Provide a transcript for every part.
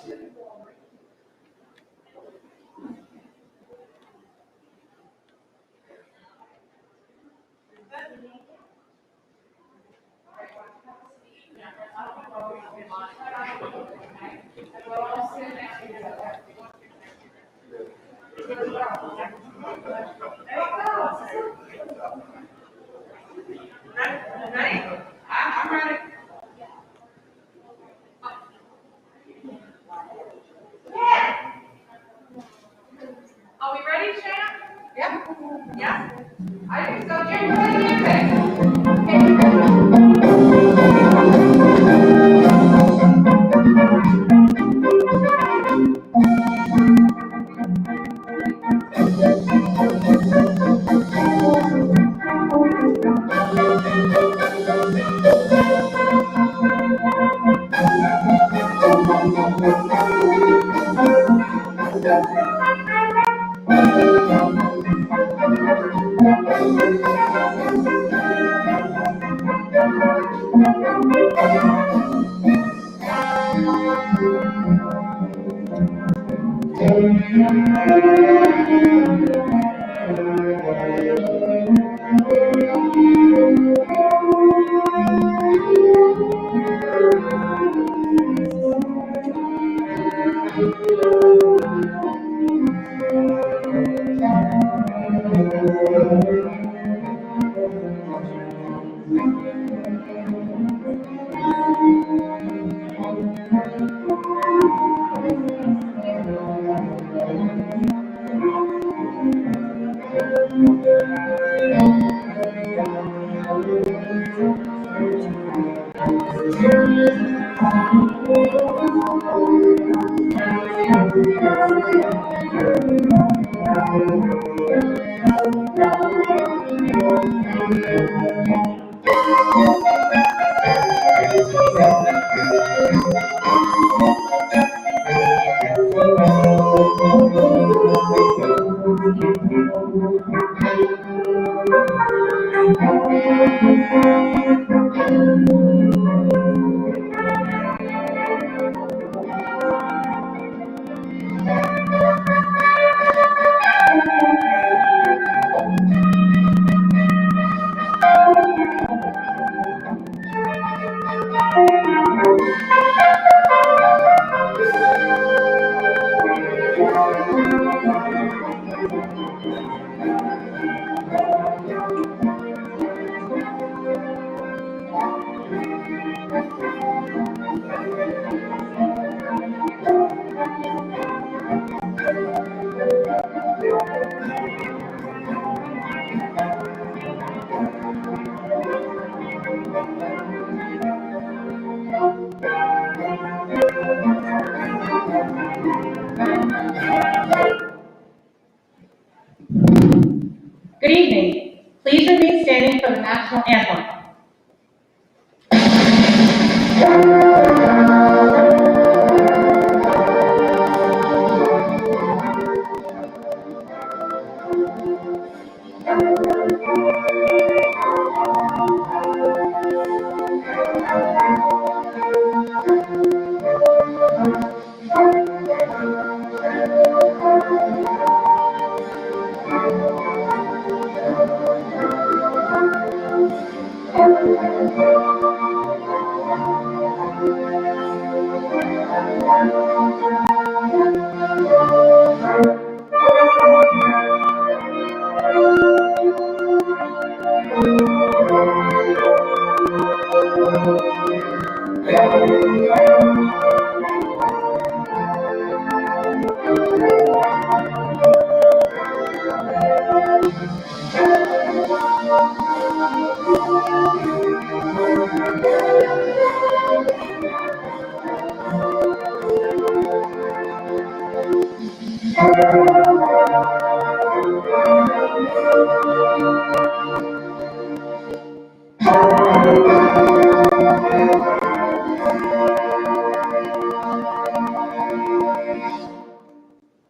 Ready? I'm ready. Are we ready, Shannon? Yep. Yeah? I think so. Jim, play Good evening. Please remain standing for the national anthem.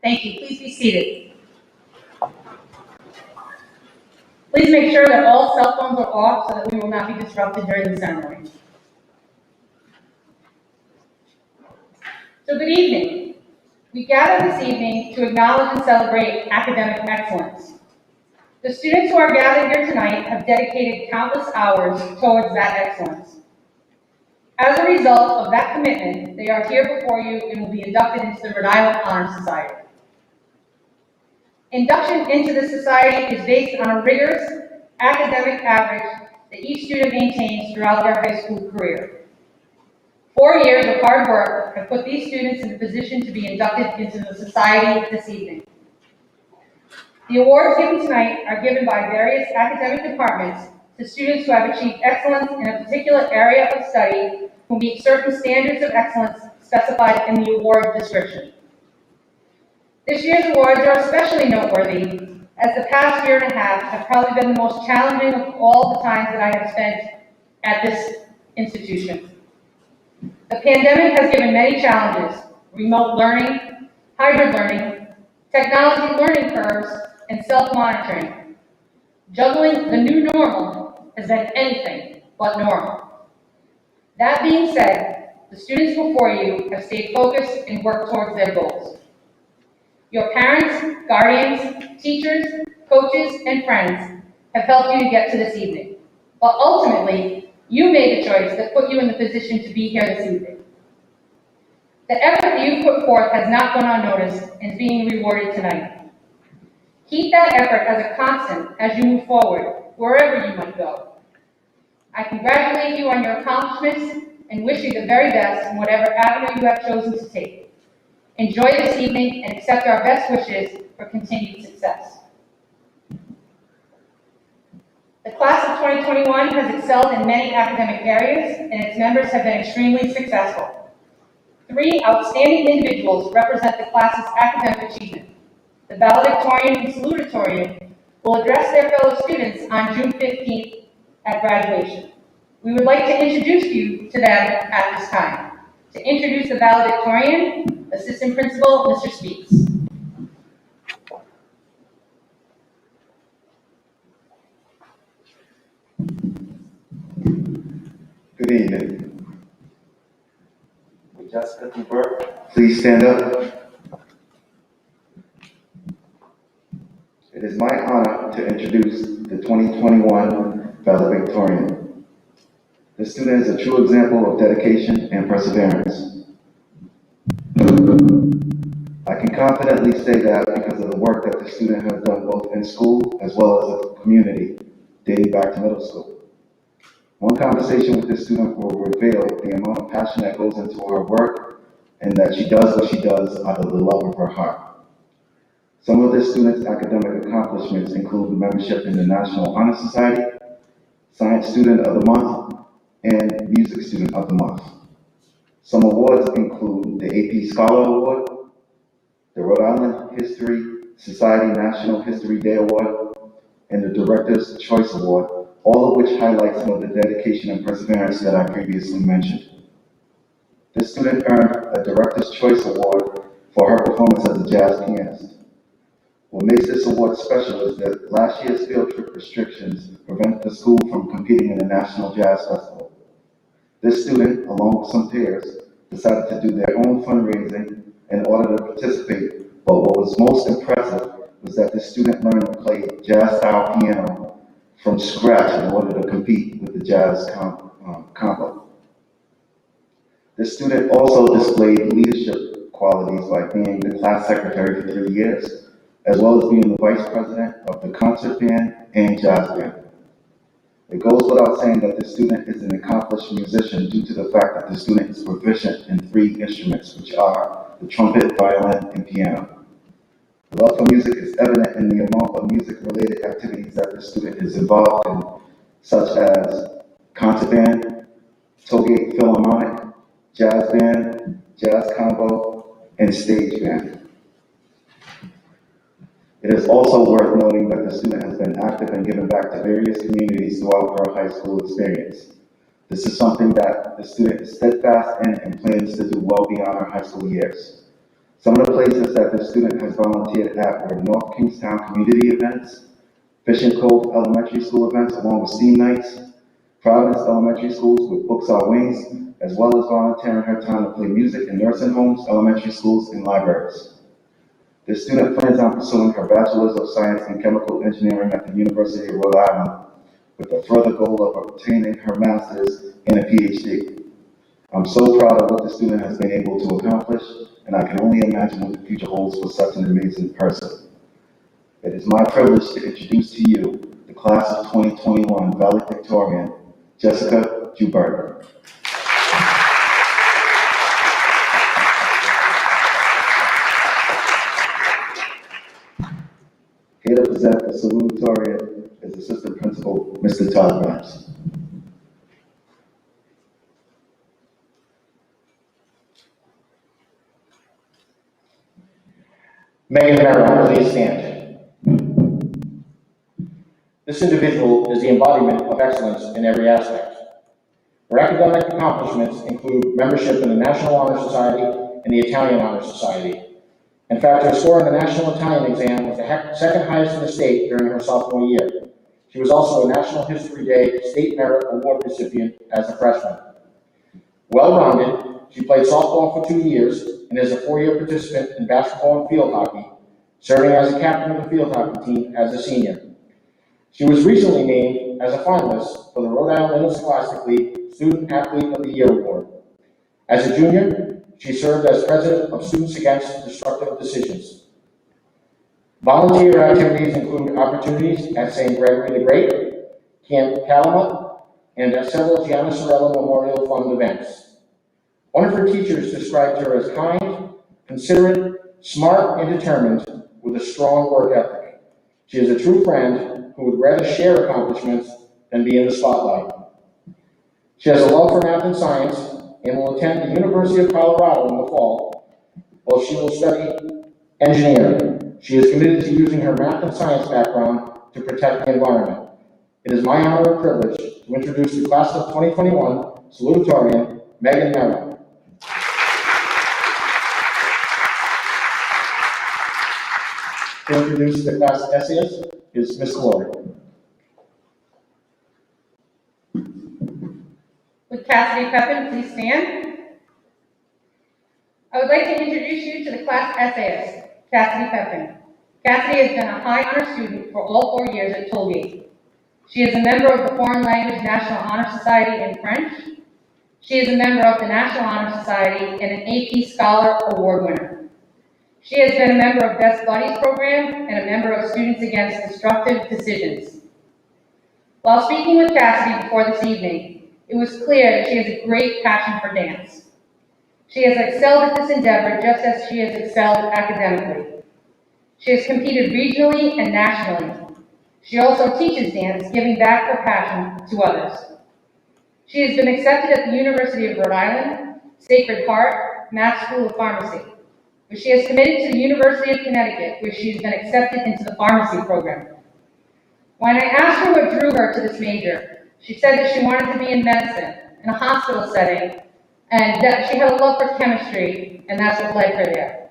Thank you. Please be seated. Please make sure that all cell phones are off so that we will not be disrupted during the ceremony. So good evening. We gather this evening to acknowledge and celebrate academic excellence. The students who are gathered here tonight have dedicated countless hours towards that excellence. As a result of that commitment, they are here before you and will be inducted into the Rhode Island Honor Society. Induction into the society is based on a rigorous academic average that each student maintains throughout their high school career. 4 years of hard work have put these students in the position to be inducted into the society this evening. The awards given tonight are given by various academic departments to students who have achieved excellence in a particular area of study who meet certain standards of excellence specified in the award description. This year's awards are especially noteworthy as the past year and a half have probably been the most challenging of all the times that I have spent at this institution. The pandemic has given many challenges: remote learning, hybrid learning, technology learning curves, and self-monitoring. Juggling the new normal has been anything but normal. That being said, the students before you have stayed focused and worked towards their goals. Your parents, guardians, teachers, coaches, and friends have helped you to get to this evening. But ultimately, you made a choice that put you in the position to be here this evening. The effort that you've put forth has not gone unnoticed and is being rewarded tonight. Keep that effort as a constant as you move forward, wherever you might go. I congratulate you on your accomplishments and wish you the very best in whatever avenue you have chosen to take. Enjoy this evening and accept our best wishes for continued success. The class of 2021 has excelled in many academic areas, and its members have been extremely successful. 3 outstanding individuals represent the class's academic achievement. The valedictorian and salutatorian will address their fellow students on June 15th at graduation. We would like to introduce you to them at this time. To introduce the valedictorian, Assistant Principal, Mr. Speaks. Good evening. Would Jessica Burke please stand up? It is my honor to introduce the 2021 valedictorian. This student is a true example of dedication and perseverance. I can confidently say that because of the work that the student has done both in school as well as the community dating back to middle school. One conversation with this student will reveal the amount of passion that goes into her work and that she does what she does out of the love of her heart. Some of this student's academic accomplishments include membership in the National Honor Society, Science Student of the Month, and Music Student of the Month. Some awards include the AP Scholar Award, the Rhode Island History Society National History Day Award, and the Director's Choice Award, all of which highlight some of the dedication and perseverance that I previously mentioned. This student earned a Director's Choice Award for her performance as a jazz pianist. What makes this award special is that last year's field trip restrictions prevented the school from competing in the National Jazz Festival. This student, along with some peers, decided to do their own fundraising in order to participate, but what was most impressive was that the student learned to play jazz-style piano from scratch in order to compete with the jazz combo. This student also displayed leadership qualities by being the class secretary for 3 years, as well as being the vice president of the concert band and jazz band. It goes without saying that the student is an accomplished musician due to the fact that the student is proficient in 3 instruments, which are the trumpet, violin, and piano. The love for music is evident in the amount of music-related activities that the student is involved in, such as concert band, Tollgate Philharmonic, jazz band, jazz combo, and stage band. It is also worth noting that the student has been active and given back to various communities throughout her high school experience. This is something that the student is steadfast in and plans to do well beyond her high school years. Some of the places that the student has volunteered at were North Kingstown community events, Fishing Cove Elementary School events along with STEAM nights, Providence Elementary Schools with Books Are Wings, as well as volunteering her time to play music in nursing homes, elementary schools, and libraries. This student plans on pursuing her Bachelor's of Science in Chemical Engineering at the University of Rhode Island, with the further goal of obtaining her master's and a PhD. I'm so proud of what the student has been able to accomplish, and I can only imagine what the future holds for such an amazing person. It is my privilege to introduce to you the class of 2021 valedictorian, Jessica Joubert. Here to present the salutatorian is Assistant Principal, Mr. Todd Grimes. Megan Merrill, please stand. This individual is the embodiment of excellence in every aspect. Her academic accomplishments include membership in the National Honor Society and the Italian Honor Society. In fact, her score in the National Italian exam was the second highest in the state during her sophomore year. She was also a National History Day State Merit Award recipient as a freshman. Well-rounded, she played softball for 2 years and is a 4-year participant in basketball and field hockey, serving as a captain of the field hockey team as a senior. She was recently named as a finalist for the Rhode Island Interscholastic League Student Athlete of the Year Award. As a junior, she served as president of Students Against Destructive Decisions. Volunteer activities include opportunities at St. Gregory the Great, Camp Calumet, and at several Gianna Sorello Memorial Fund events. One of her teachers described her as kind, considerate, smart, and determined with a strong work ethic. She is a true friend who would rather share accomplishments than be in the spotlight. She has a love for math and science and will attend the University of Colorado in the fall, while she will study engineering. She is committed to using her math and science background to protect the environment. It is my honor and privilege to introduce the class of 2021 salutatorian, Megan Merrill. To introduce the class essayist is Ms. Glory. Would Cassidy Pepin please stand? I would like to introduce you to the class essayist, Cassidy Pepin. Cassidy has been a high honor student for all 4 years at Tollgate. She is a member of the Foreign Language National Honor Society in French. She is a member of the National Honor Society and an AP Scholar Award winner. She has been a member of Best Buddies program and a member of Students Against Destructive Decisions. While speaking with Cassidy before this evening, it was clear that she has a great passion for dance. She has excelled at this endeavor just as she has excelled academically. She has competed regionally and nationally. She also teaches dance, giving back her passion to others. She has been accepted at the University of Rhode Island, Sacred Heart, Mass School of Pharmacy, where she has committed to the University of Connecticut, where she has been accepted into the pharmacy program. When I asked her what drew her to this major, she said that she wanted to be in medicine, in a hospital setting, and that she had a love for chemistry, and that's what led her there.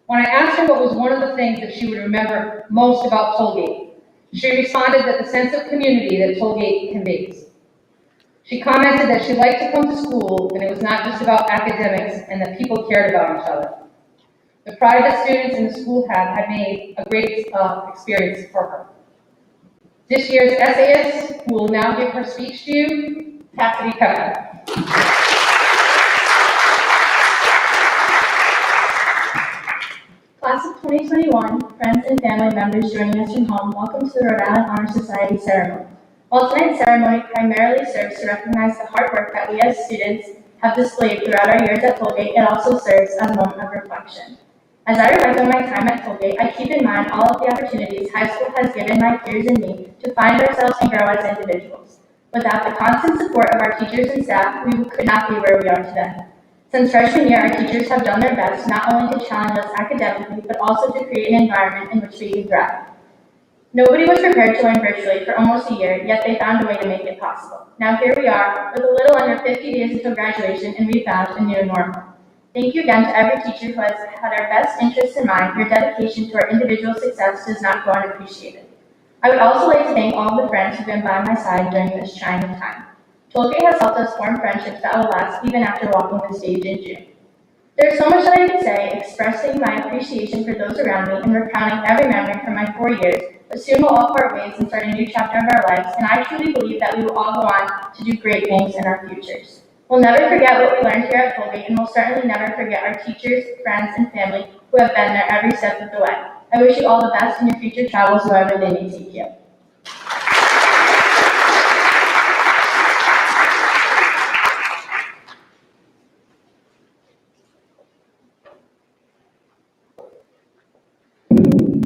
When I asked her what was one of the things that she would remember most about Tollgate, she responded that the sense of community that Tollgate conveys. She commented that she liked to come to school, and it was not just about academics, and that people cared about each other. The pride that students in the school had made a great experience for her. This year's essayist, who will now give her speech to you, Cassidy Pepin. Class of 2021, friends and family members joining us from home, welcome to the Rhode Island Honor Society ceremony. While tonight's ceremony primarily serves to recognize the hard work that we as students have displayed throughout our years at Tollgate, it also serves as a moment of reflection. As I reflect on my time at Tollgate, I keep in mind all of the opportunities high school has given my peers and me to find ourselves and grow as individuals. Without the constant support of our teachers and staff, we could not be where we are today. Since freshman year, our teachers have done their best not only to challenge us academically, but also to create an environment in which we can thrive. Nobody was prepared to learn virtually for almost a year, yet they found a way to make it possible. Now here we are, with a little under 50 days until graduation, and we found a new normal. Thank you again to every teacher who has had our best interests in mind. Your dedication to our individual success does not go unappreciated. I would also like to thank all of the friends who have been by my side during this trying time. Tollgate has helped us form friendships that will last even after walking the stage in June. There's so much that I could say, expressing my appreciation for those around me and recounting every memory from my 4 years, but soon we'll all part ways and start a new chapter of our lives, and I truly believe that we will all go on to do great things in our futures. We'll never forget what we learned here at Tollgate, and we'll certainly never forget our teachers, friends, and family who have been there every step of the way. I wish you all the best in your future travels wherever they may take you.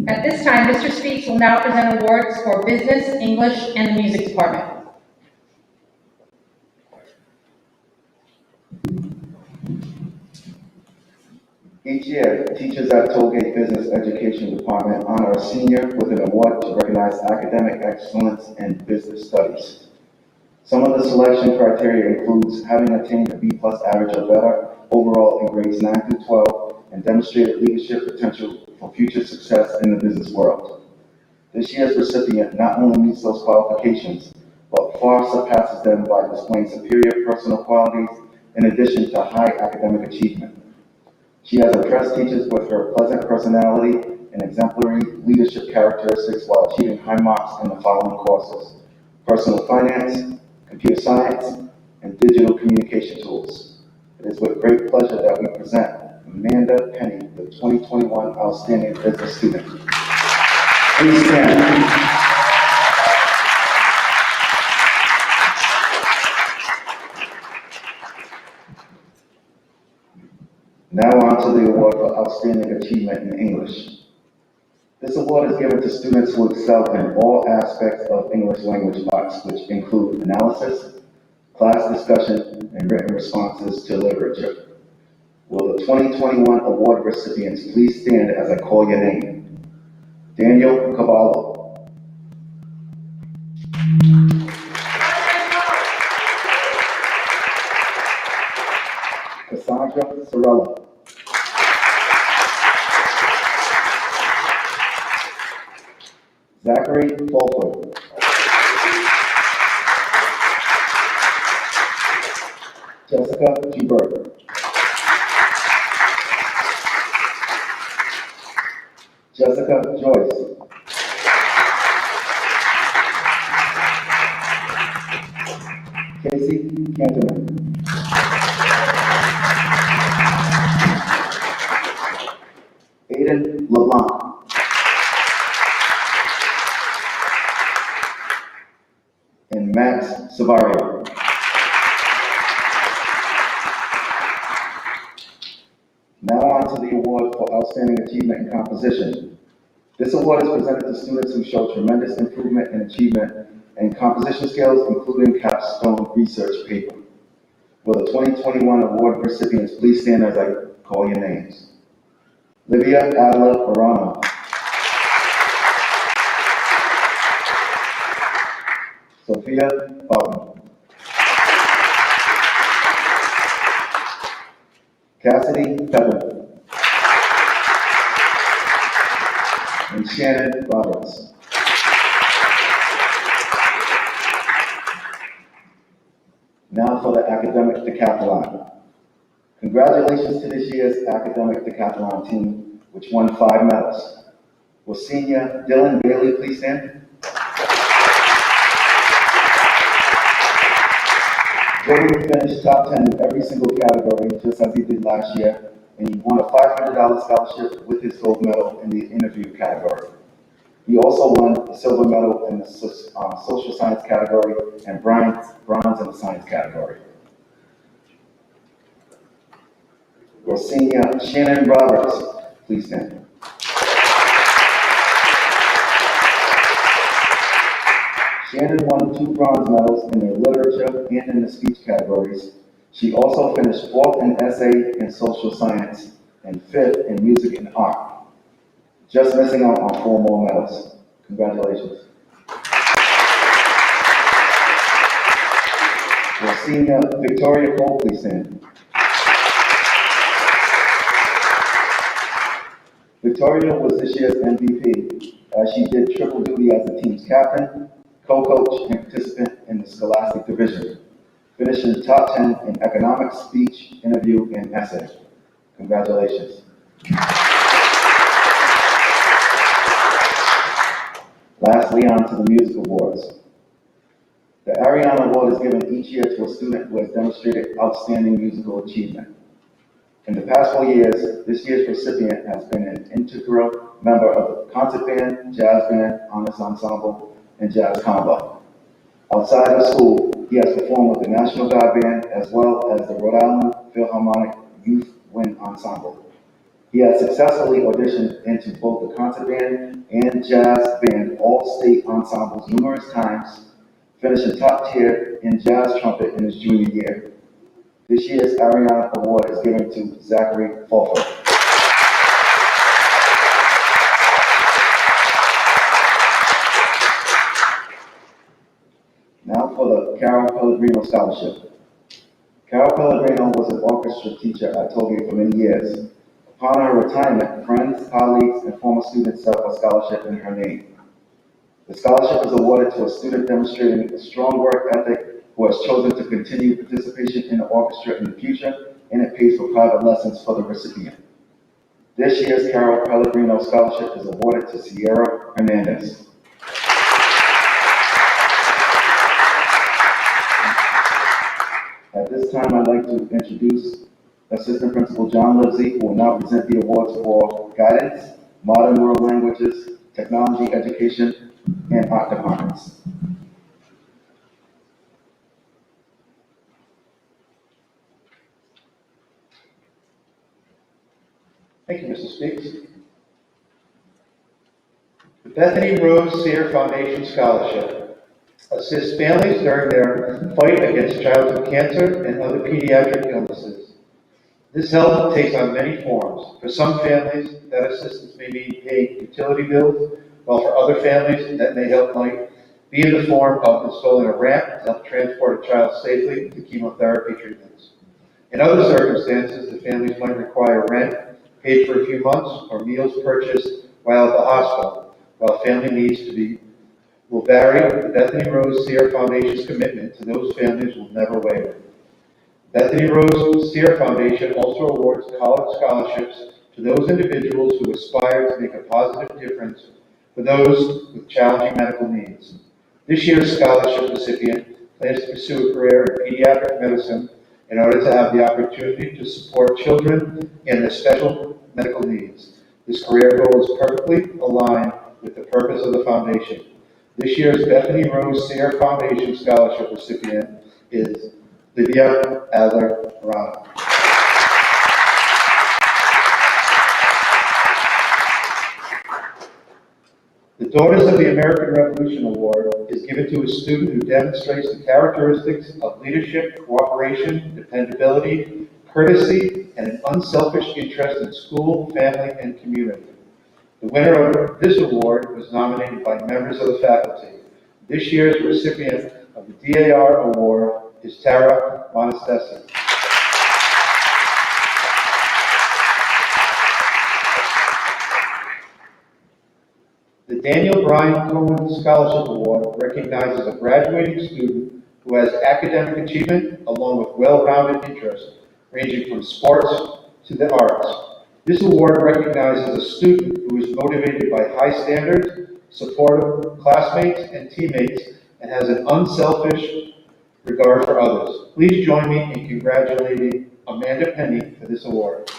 At this time, Mr. Speaks will now present awards for business, English, and the music department. Each year, teachers at Tollgate Business Education Department honor a senior with an award to recognize academic excellence in business studies. Some of the selection criteria includes having attained a B+ average or better overall in grades 9 through 12 and demonstrated leadership potential for future success in the business world. This year's recipient not only meets those qualifications, but far surpasses them by displaying superior personal qualities in addition to high academic achievement. She has impressed teachers with her pleasant personality and exemplary leadership characteristics while achieving high marks in the following courses: personal finance, computer science, and digital communication tools. It is with great pleasure that we present Amanda Penny, the 2021 Outstanding Business Student. Please stand. Now on to the award for Outstanding Achievement in English. This award is given to students who excel in all aspects of English language arts, which include analysis, class discussion, and written responses to literature. Will the 2021 award recipients please stand as I call your name? Daniel Cavallo. Cassandra Sorella. Zachary Fulford. Jessica Gilbert. Jessica Joyce. Casey Canterman. Aiden LeBlanc. And Max Savario. Now on to the award for Outstanding Achievement in Composition. This award is presented to students who show tremendous improvement in achievement and composition skills, including capstone research paper. Will the 2021 award recipients please stand as I call your names? Livia Adela Arana. Sophia Bowden. Cassidy Pepper. And Shannon Roberts. Now for the academic decathlon. Congratulations to this year's academic decathlon team, which won 5 medals. Will senior Dylan Bailey please stand? Dylan finished top 10 in every single category, just as he did last year, and he won a $500 scholarship with his gold medal in the interview category. He also won a silver medal in the social science category and bronze in the science category. Will senior Shannon Roberts please stand? Shannon won 2 bronze medals in the literature and in the speech categories. She also finished 4th in essay and social science and 5th in music and art. Just missing out on 4 more medals. Congratulations. Will senior Victoria Cole please stand? Victoria was this year's MVP, as she did triple duty as the team's captain, co-coach, and participant in the Scholastic Division. finishing top 10 in economics, speech, interview, and essay. Congratulations. Lastly, on to the music awards. The Ariana Award is given each year to a student who has demonstrated outstanding musical achievement. In the past 4 years, this year's recipient has been an integral member of the concert band, jazz band, honors ensemble, and jazz combo. Outside of school, he has performed with the National Guard Band as well as the Rhode Island Philharmonic Youth Wind Ensemble. He has successfully auditioned into both the concert band and jazz band all-state ensembles numerous times, finishing top tier in jazz trumpet in his junior year. This year's Ariana Award is given to Zachary Fulford. Now for the Carol Pellegrino Scholarship. Carol Pellegrino was an orchestra teacher at Tollgate for many years. Upon her retirement, friends, colleagues, and former students set up a scholarship in her name. The scholarship is awarded to a student demonstrating a strong work ethic who has chosen to continue participation in the orchestra in the future, and it pays for private lessons for the recipient. This year's Carol Pellegrino Scholarship is awarded to Sierra Hernandez. At this time, I'd like to introduce Assistant Principal John Livesey, who will now present the awards for guidance, modern world languages, technology education, and art departments. Thank you, Mr. Speaks. The Bethany Rose Sear Foundation Scholarship assists families during their fight against childhood cancer and other pediatric illnesses. This help takes on many forms. For some families, that assistance may mean paying utility bills, while for other families, that may help might be in the form of installing a ramp to help transport a child safely to chemotherapy treatments. In other circumstances, the families might require rent paid for a few months or meals purchased while at the hospital, while family needs will vary. The Bethany Rose Sear Foundation's commitment to those families will never waver. Bethany Rose Sear Foundation also awards college scholarships to those individuals who aspire to make a positive difference for those with challenging medical needs. This year's scholarship recipient plans to pursue a career in pediatric medicine in order to have the opportunity to support children and their special medical needs. This career goal is perfectly aligned with the purpose of the foundation. This year's Bethany Rose Sear Foundation Scholarship recipient is Lydia Adler-Rana. The Daughters of the American Revolution Award is given to a student who demonstrates the characteristics of leadership, cooperation, dependability, courtesy, and an unselfish interest in school, family, and community. The winner of this award was nominated by members of the faculty. This year's recipient of the DAR Award is Tara Monastesi. The Daniel Bryan Cohen Scholarship Award recognizes a graduating student who has academic achievement along with well-rounded interests, ranging from sports to the arts. This award recognizes a student who is motivated by high standards, supportive classmates and teammates, and has an unselfish regard for others. Please join me in congratulating Amanda Penny for this award.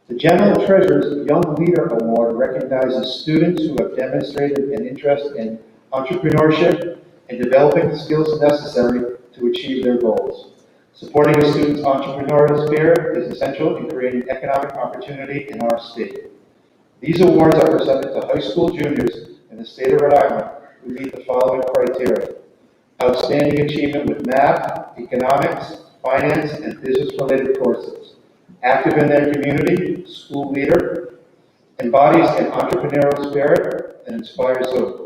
The General Treasurer's Young Leader Award recognizes students who have demonstrated an interest in entrepreneurship and developing the skills necessary to achieve their goals. Supporting a student's entrepreneurial spirit is essential in creating economic opportunity in our state. These awards are presented to high school juniors in the state of Rhode Island who meet the following criteria: outstanding achievement with math, economics, finance, and business-related courses, active in their community, school leader, embodies an entrepreneurial spirit, and inspires hope.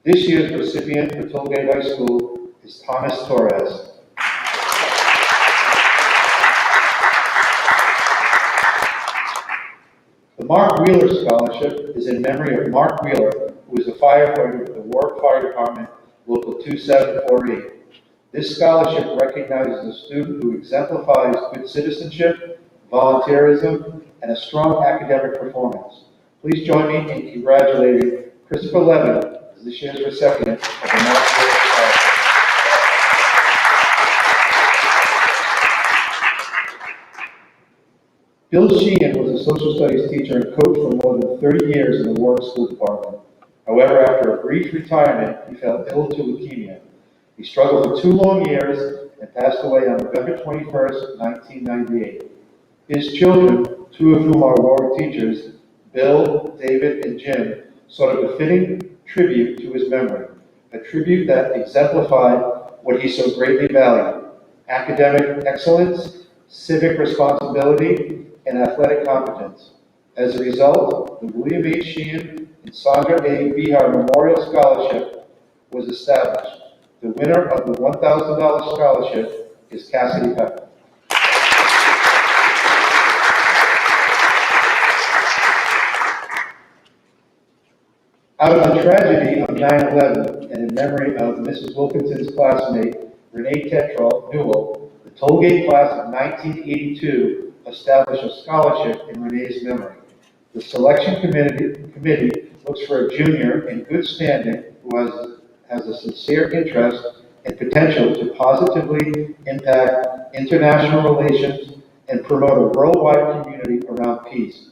This year's recipient for Tollgate High School is Thomas Torres. For Mark Wheeler Scholarship is in memory of Mark Wheeler, who was a firefighter with the Warwick Fire Department, Local 2748. This scholarship recognizes a student who exemplifies good citizenship, volunteerism, and a strong academic performance. Please join me in congratulating Christopher Levin as this year's recipient of the Mark Wheeler Scholarship. Bill Sheehan was a social studies teacher and coach for more than 30 years in the Warwick School Department. However, after a brief retirement, he fell ill to leukemia. He struggled for 2 long years and passed away on November 21st, 1998. His children, 2 of whom are Warwick teachers, Bill, David, and Jim, sought a befitting tribute to his memory, a tribute that exemplified what he so greatly valued: academic excellence, civic responsibility, and athletic competence. As a result, the William H. Sheehan and Sandra A. Behar Memorial Scholarship was established. The winner of the $1,000 scholarship is Cassidy Pepper. Out of the tragedy of 9/11 and in memory of Mrs. Wilkinson's classmate, Renee Tetrell Newell, the Tollgate class of 1982 established a scholarship in Renee's memory. The selection committee looks for a junior in good standing who has a sincere interest and potential to positively impact international relations and promote a worldwide community around peace.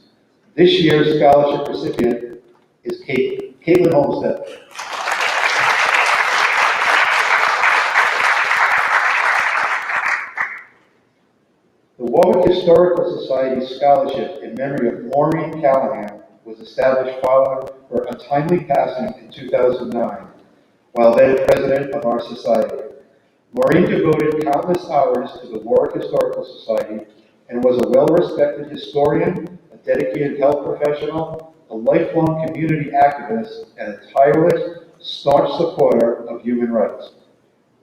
This year's scholarship recipient is Caitlin Homestead. The Warwick Historical Society Scholarship in memory of Maureen Callahan was established following her untimely passing in 2009, while then president of our society. Maureen devoted countless hours to the Warwick Historical Society and was a well-respected historian, a dedicated health professional, a lifelong community activist, and a tireless, staunch supporter of human rights.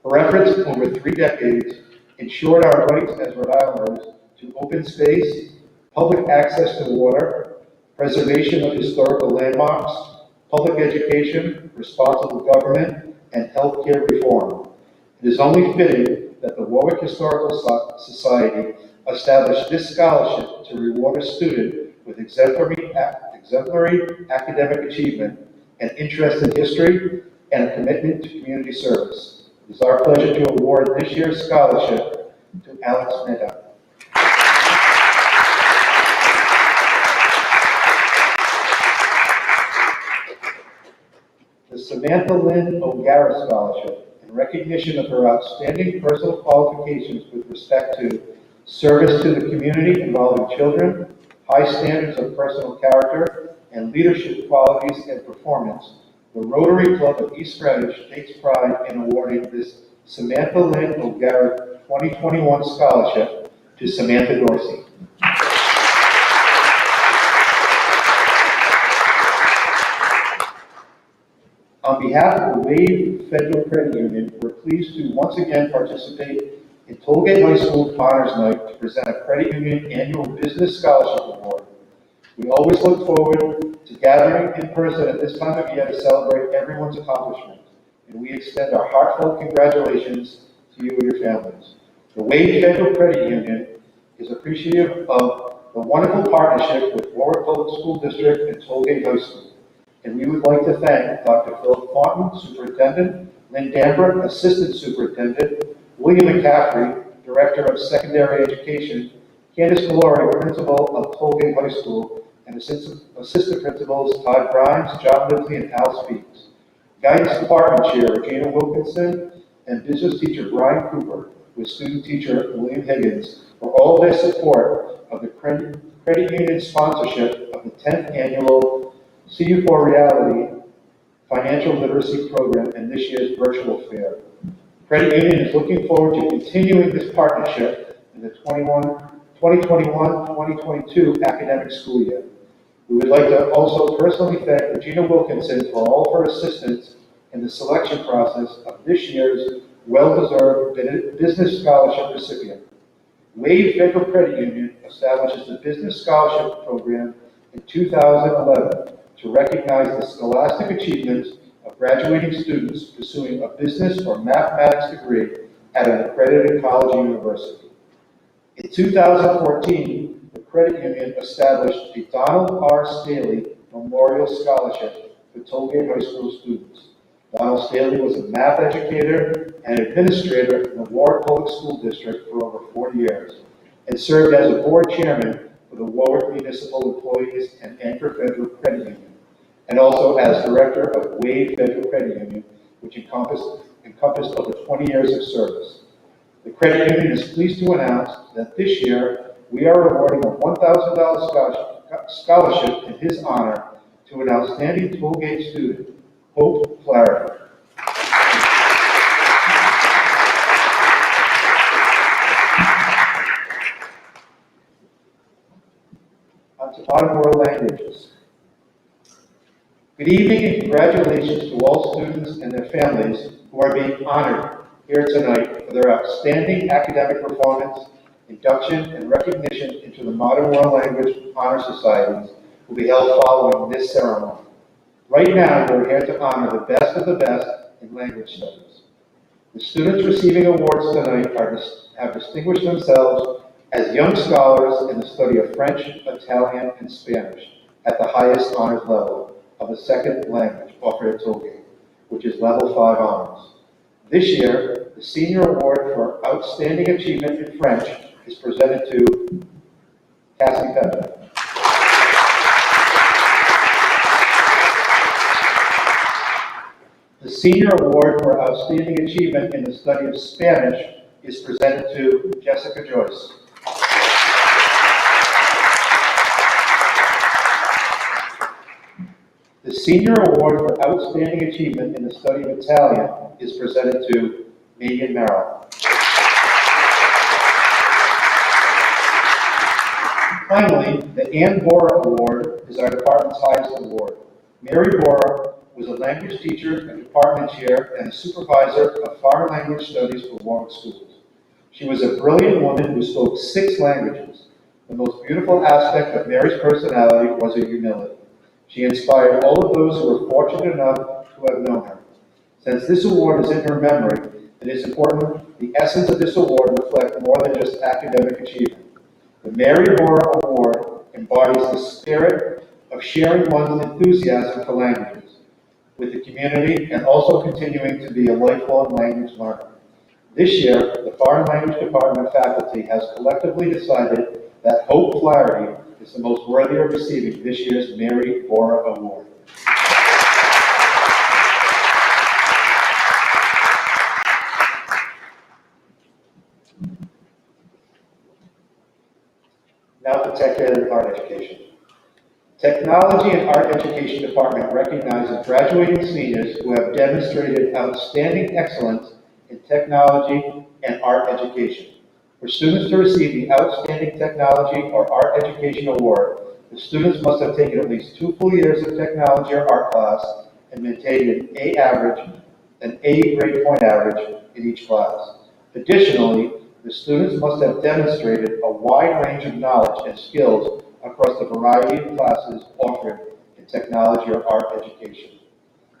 Her efforts over 3 decades ensured our rights as Rhode Islanders to open space, public access to water, preservation of historical landmarks, public education, responsible government, and healthcare reform. It is only fitting that the Warwick Historical Society established this scholarship to reward a student with exemplary academic achievement, an interest in history, and a commitment to community service. It is our pleasure to award this year's scholarship to Alex Meda. The Samantha Lynn O'Gara Scholarship, in recognition of her outstanding personal qualifications with respect to service to the community involving children, high standards of personal character, and leadership qualities and performance, the Rotary Club of East Greenwich takes pride in awarding this Samantha Lynn O'Gara 2021 scholarship to Samantha Dorsey. On behalf of the Wade Federal Credit Union, we're pleased to once again participate in Tollgate High School Honors Night to present a Credit Union Annual Business Scholarship Award. We always look forward to gathering in person at this time of year to celebrate everyone's accomplishments, and we extend our heartfelt congratulations to you and your families. The Wade Federal Credit Union is appreciative of the wonderful partnership with Warwick Public School District and Tollgate High School. And we would like to thank Dr. Philip Thornton, Superintendent, Lynn Danbrook, Assistant Superintendent, William McCaffrey, Director of Secondary Education, Candace Galore, Principal of Tollgate High School, and Assistant Principals Todd Grimes, John Lipley, and Al Speaks. Guidance Department Chair Regina Wilkinson, and Business Teacher Brian Cooper, with Student Teacher William Higgins, for all their support of the Credit Union sponsorship of the 10th Annual CU4 Reality Financial Literacy Program and this year's virtual fair. Credit Union is looking forward to continuing this partnership in the 2021-2022 academic school year. We would like to also personally thank Regina Wilkinson for all of her assistance in the selection process of this year's well-deserved business scholarship recipient. Wade Federal Credit Union establishes the Business Scholarship Program in 2011 to recognize the scholastic achievements of graduating students pursuing a business or mathematics degree at an accredited college or university. In 2014, the credit union established a Donald R. Staley Memorial Scholarship for Tollgate High School students. Donald Staley was a math educator and administrator in the Warwick Public School District for over 40 years and served as a board chairman for the Warwick Municipal Employees and Anchor Federal Credit Union, and also as director of Wade Federal Credit Union, which encompassed over 20 years of service. The credit union is pleased to announce that this year we are awarding a $1,000 scholarship in his honor to an outstanding Tollgate student, Hope Flaherty. On to Bottom World Languages. Good evening and congratulations to all students and their families who are being honored here tonight for their outstanding academic performance, induction, and recognition into the Modern World Language Honor Societies will be held following this ceremony. Right now, we're here to honor the best of the best in language studies. The students receiving awards tonight have distinguished themselves as young scholars in the study of French, Italian, and Spanish at the highest honors level of a second language offered at Tollgate, which is level 5 honors. This year, the Senior Award for Outstanding Achievement in French is presented to Cassie Pepper. The Senior Award for Outstanding Achievement in the Study of Spanish is presented to Jessica Joyce. The Senior Award for Outstanding Achievement in the Study of Italian is presented to Megan Merrill. Finally, the Ann Bora Award is our department's highest award. Mary Bora was a language teacher and department chair and a supervisor of foreign language studies for Warwick schools. She was a brilliant woman who spoke 6 languages. The most beautiful aspect of Mary's personality was her humility. She inspired all of those who were fortunate enough to have known her. Since this award is in her memory, it is important the essence of this award reflect more than just academic achievement. The Mary Bora Award embodies the spirit of sharing one's enthusiasm for languages with the community and also continuing to be a lifelong language learner. This year, the Foreign Language Department faculty has collectively decided that Hope Flaherty is the most worthy of receiving this year's Mary Bora Award. Now for Tech Ed and Art Education. Technology and Art Education Department recognizes graduating seniors who have demonstrated outstanding excellence in technology and art education. For students to receive the Outstanding Technology or Art Education Award, the students must have taken at least 2 full years of technology or art class and maintained an A grade point average in each class. Additionally, the students must have demonstrated a wide range of knowledge and skills across the variety of classes offered in technology or art education.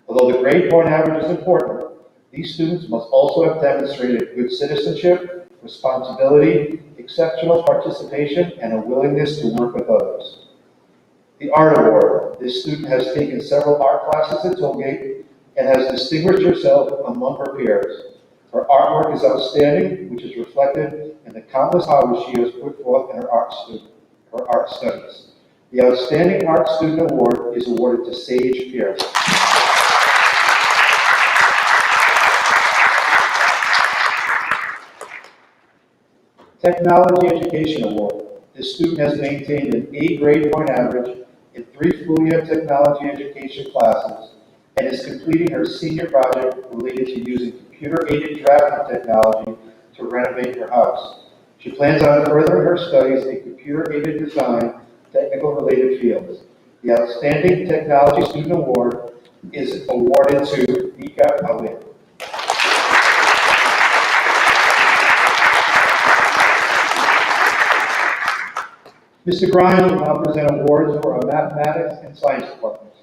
Although the grade point average is important, these students must also have demonstrated good citizenship, responsibility, exceptional participation, and a willingness to work with others. The Art Award. This student has taken several art classes at Tollgate and has distinguished herself among her peers. Her artwork is outstanding, which is reflected in the countless hours she has put forth in her art studies. The Outstanding Art Student Award is awarded to Sage Pierce. Technology Education Award. This student has maintained an A grade point average in 3 full year technology education classes and is completing her senior project related to using computer-aided drafting technology to renovate her house. She plans on furthering her studies in computer-aided design, technical-related fields. The Outstanding Technology Student Award is awarded to Mika Awin. Mr. Grimes will now present awards for our mathematics and science departments.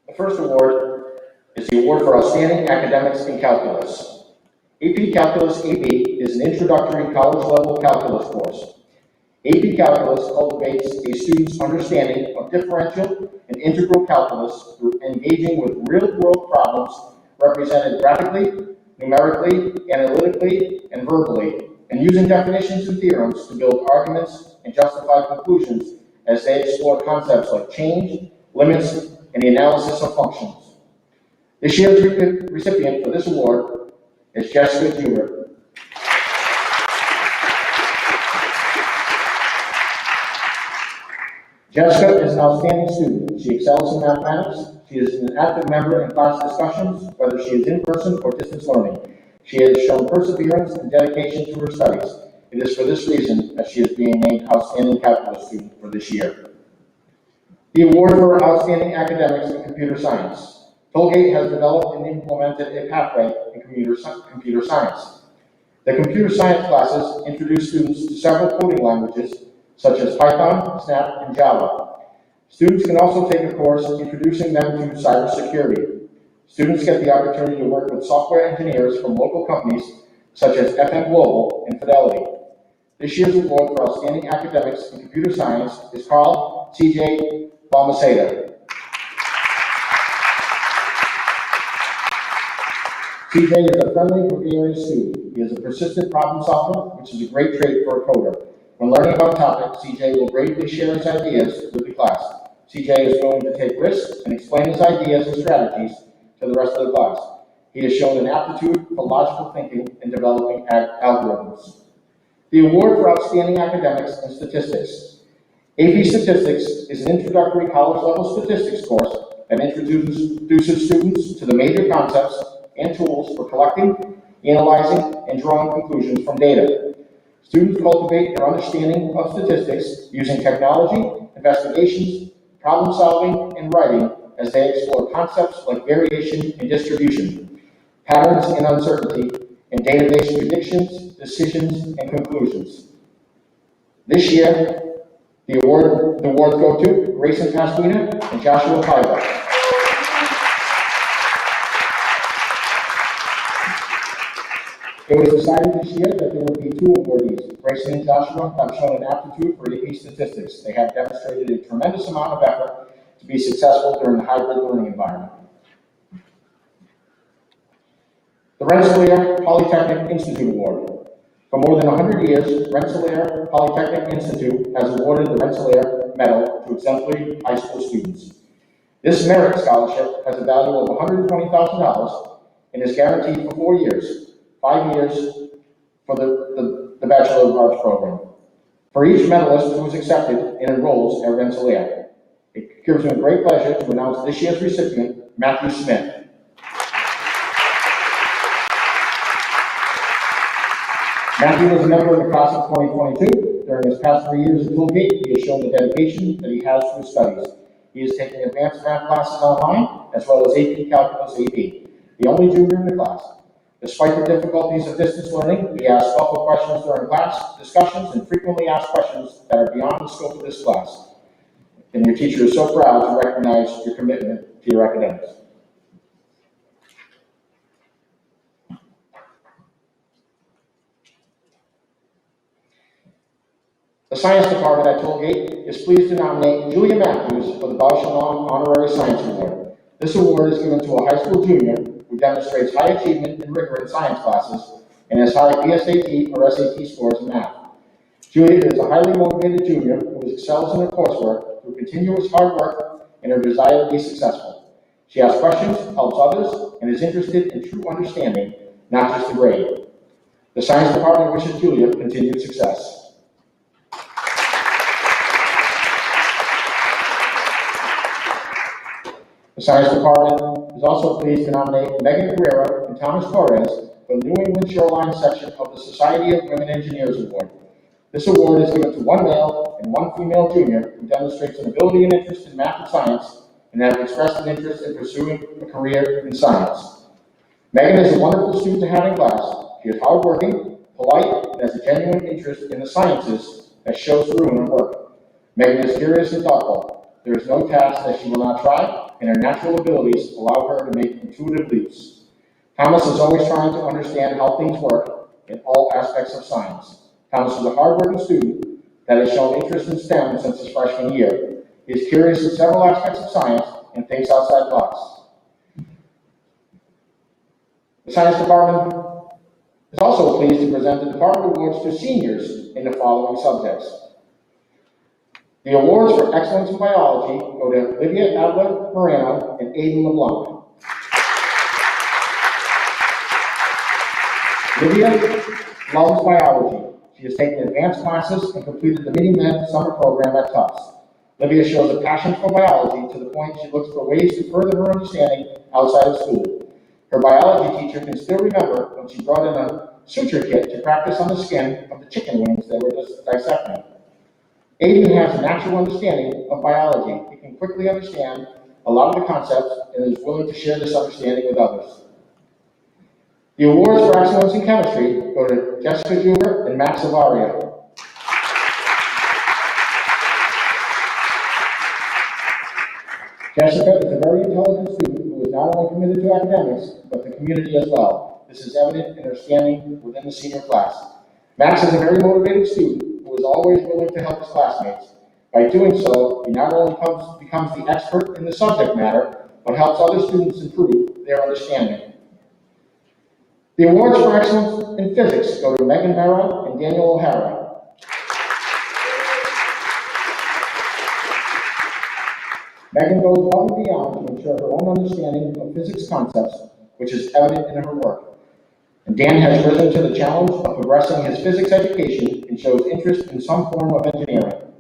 The first award is the award for Outstanding Academics in Calculus. AP Calculus AB is an introductory college-level calculus course. AP Calculus cultivates a student's understanding of differential and integral calculus through engaging with real-world problems represented graphically, numerically, analytically, and verbally, and using definitions and theorems to build arguments and justify conclusions as they explore concepts like change, limits, and the analysis of functions. This year's recipient for this award is Jessica Jubert. Jessica is an outstanding student. She excels in mathematics. She is an active member in class discussions, whether she is in person or distance learning. She has shown perseverance and dedication to her studies. It is for this reason that she is being named Outstanding Calculus Student for this year. The award for Outstanding Academics in Computer Science. Tollgate has developed and implemented a pathway in computer science. The computer science classes introduce students to several coding languages, such as Python, Snap, and Java. Students can also take a course introducing them to cybersecurity. Students get the opportunity to work with software engineers from local companies, such as FM Global and Fidelity. This year's award for Outstanding Academics in Computer Science is Carl C.J. Balmaceda. CJ is a friendly, gregarious student. He is a persistent problem solver, which is a great trait for a coder. When learning about a topic, CJ will bravely share his ideas with the class. CJ is willing to take risks and explain his ideas and strategies to the rest of the class. He has shown an aptitude for logical thinking and developing algorithms. The award for Outstanding Academics in Statistics. AP Statistics is an introductory college-level statistics course that introduces students to the major concepts and tools for collecting, analyzing, and drawing conclusions from data. Students cultivate their understanding of statistics using technology, investigations, problem solving, and writing as they explore concepts like variation and distribution, patterns and uncertainty, and database predictions, decisions, and conclusions. This year, the awards go to Grayson Pasquina and Joshua Paiva. It was decided this year that there would be two awardees. Grayson and Joshua have shown an aptitude for AP statistics. They have demonstrated a tremendous amount of effort to be successful during the hybrid learning environment. The Rensselaer Polytechnic Institute Award. For more than 100 years, Rensselaer Polytechnic Institute has awarded the Rensselaer Medal to exemplary high school students. This merit scholarship has a value of $120,000 and is guaranteed for 4 years. 5 years for the Bachelor of Arts program. For each medalist who is accepted and enrolls at Rensselaer, it gives me great pleasure to announce this year's recipient, Matthew Smith. Matthew was a member of the class of 2022. During his past 3 years at Tollgate, he has shown the dedication that he has to his studies. He is taking advanced math classes online, as well as AP Calculus AB, the only junior in the class. Despite the difficulties of distance learning, he asks thoughtful questions during class discussions and frequently asks questions that are beyond the scope of this class. And your teacher is so proud to recognize your commitment to your academics. The Science Department at Tollgate is pleased to nominate Julia Matthews for the Bausch Honorary Science Award. This award is given to a high school junior who demonstrates high achievement and rigor in science classes and has high PSAT or SAT scores in math. Julia is a highly motivated junior who excels in her coursework through continuous hard work and her desire to be successful. She asks questions, helps others, and is interested in true understanding, not just the grade. The Science Department wishes Julia continued success. The Science Department is also pleased to nominate Megan Guerrero and Thomas Torres for the New England Shoreline section of the Society of Women Engineers Award. This award is given to one male and one female junior who demonstrates an ability and interest in math and science and have expressed an interest in pursuing a career in science. Megan is a wonderful student to have in class. She is hardworking, polite, and has a genuine interest in the sciences that shows through in her work. Megan is curious and thoughtful. There is no task that she will not try, and her natural abilities allow her to make intuitive leaps. Thomas is always trying to understand how things work in all aspects of science. Thomas is a hardworking student that has shown interest in STEM since his freshman year. He is curious in several aspects of science and thinks outside the box. The Science Department is also pleased to present the Department Awards to seniors in the following subjects. The awards for excellence in biology go to Lydia Adler Moreno and Aiden LeBlanc. Lydia loves biology. She has taken advanced classes and completed the mini-med summer program at Tufts. Lydia shows a passion for biology to the point she looks for ways to further her understanding outside of school. Her biology teacher can still remember when she brought in a suture kit to practice on the skin of the chicken wings they were dissecting. Aiden has a natural understanding of biology. He can quickly understand a lot of the concepts and is willing to share this understanding with others. The awards for excellence in chemistry go to Jessica Huber and Max Avaria. Jessica is a very intelligent student who is not only committed to academics, but the community as well. This is evident in her standing within the senior class. Max is a very motivated student who is always willing to help his classmates. By doing so, he not only becomes the expert in the subject matter, but helps other students improve their understanding. The awards for excellence in physics go to Megan Merrill and Daniel O'Hara. Megan goes above and beyond to ensure her own understanding of physics concepts, which is evident in her work. And Dan has risen to the challenge of progressing his physics education and shows interest in some form of engineering.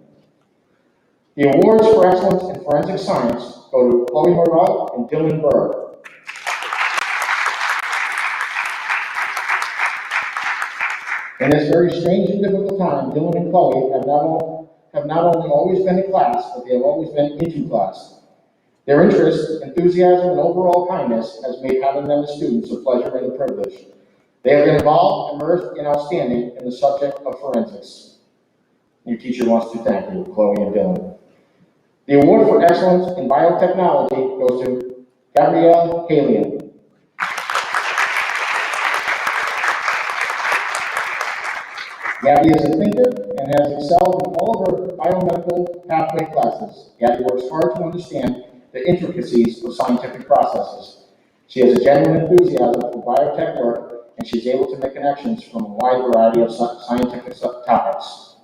The awards for excellence in forensic science go to Chloe Morrell and Dylan Burr. In this very strange and difficult time, Dylan and Chloe have not only always been in class, but they have always been into class. Their interest, enthusiasm, and overall kindness has made having them as students a pleasure and a privilege. They have been involved, immersed, and outstanding in the subject of forensics. Your teacher wants to thank you, Chloe and Dylan. The award for excellence in biotechnology goes to Gabrielle Halian. Gabby is a thinker and has excelled in all of her biomedical pathway classes. Gabby works hard to understand the intricacies of scientific processes. She has a genuine enthusiasm for biotech work, and she's able to make connections from a wide variety of scientific topics.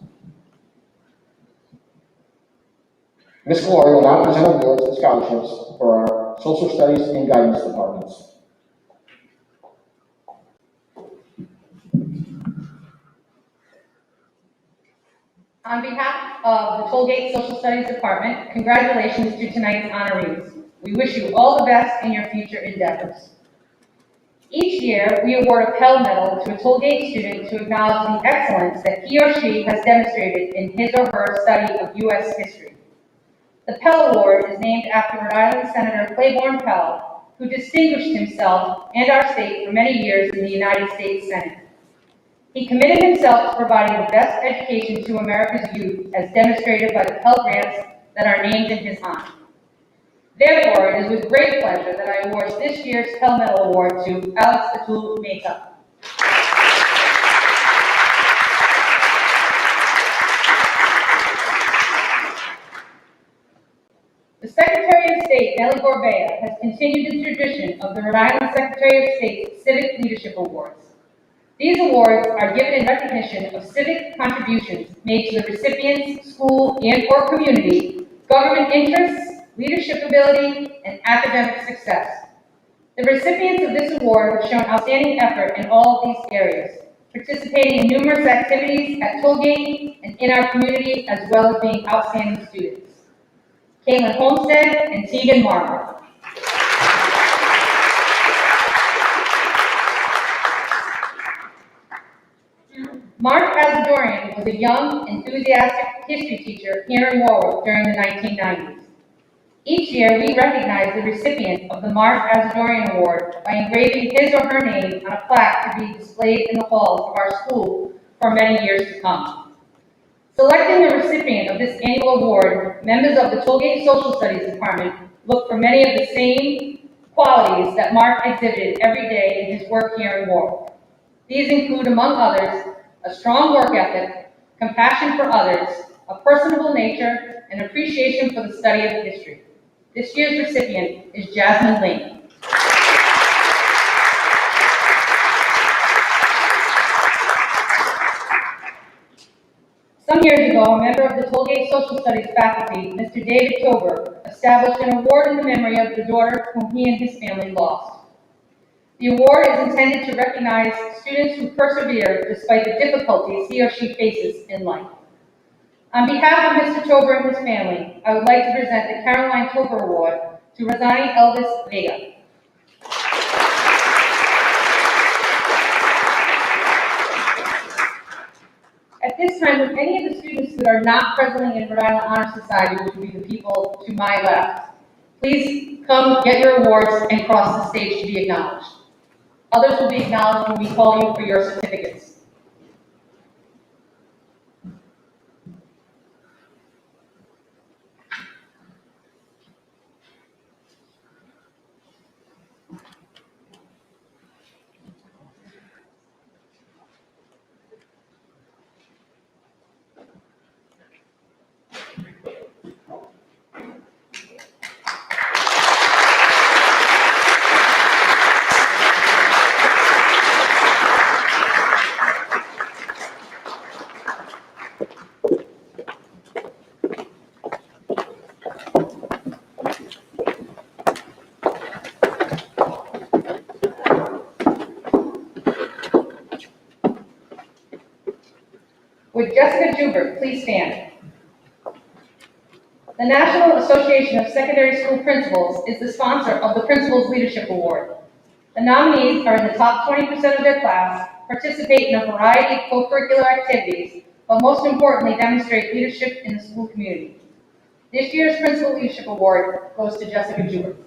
Ms. Glory will now present awards and scholarships for our social studies and guidance departments. On behalf of the Tollgate Social Studies Department, congratulations to tonight's honorees. We wish you all the best in your future endeavors. Each year, we award a Pell Medal to a Tollgate student to acknowledge the excellence that he or she has demonstrated in his or her study of U.S. history. The Pell Award is named after Rhode Island Senator Claiborne Pell, who distinguished himself and our state for many years in the United States Senate. He committed himself to providing the best education to America's youth, as demonstrated by the Pell Grants that are named in his honor. Therefore, it is with great pleasure that I award this year's Pell Medal Award to Alex Atul Mehta. The Secretary of State, Nellie Gorbea, has continued the tradition of the Rhode Island Secretary of State's Civic Leadership Awards. These awards are given in recognition of civic contributions made to the recipient's school and/or community, government interests, leadership ability, and academic success. The recipients of this award have shown outstanding effort in all of these areas, participating in numerous activities at Tollgate and in our community, as well as being outstanding students. Caitlin Homestead and Tegan Margaret. Mark Asadorian was a young, enthusiastic history teacher here in Warwick during the 1990s. Each year, we recognize the recipient of the Mark Asadorian Award by engraving his or her name on a plaque to be displayed in the halls of our school for many years to come. Selecting the recipient of this annual award, members of the Tollgate Social Studies Department look for many of the same qualities that Mark exhibited every day in his work here in Warwick. These include, among others, a strong work ethic, compassion for others, a personable nature, and appreciation for the study of history. This year's recipient is Jasmine Lane. Some years ago, a member of the Tollgate Social Studies faculty, Mr. David Tober, established an award in the memory of the daughter whom he and his family lost. The award is intended to recognize students who persevere despite the difficulties he or she faces in life. On behalf of Mr. Tober and his family, I would like to present the Caroline Tober Award to Rosani Elvis Vega. At this time, would any of the students that are not presently in Rhode Island Honor Society, which would be the people to my left, please come get your awards and cross the stage to be acknowledged. Others will be acknowledged when we call you for your certificates. Would Jessica Joubert please stand? The National Association of Secondary School Principals is the sponsor of the Principals Leadership Award. The nominees are in the top 20% of their class, participate in a variety of co-curricular activities, but most importantly demonstrate leadership in the school community. This year's Principal Leadership Award goes to Jessica Joubert.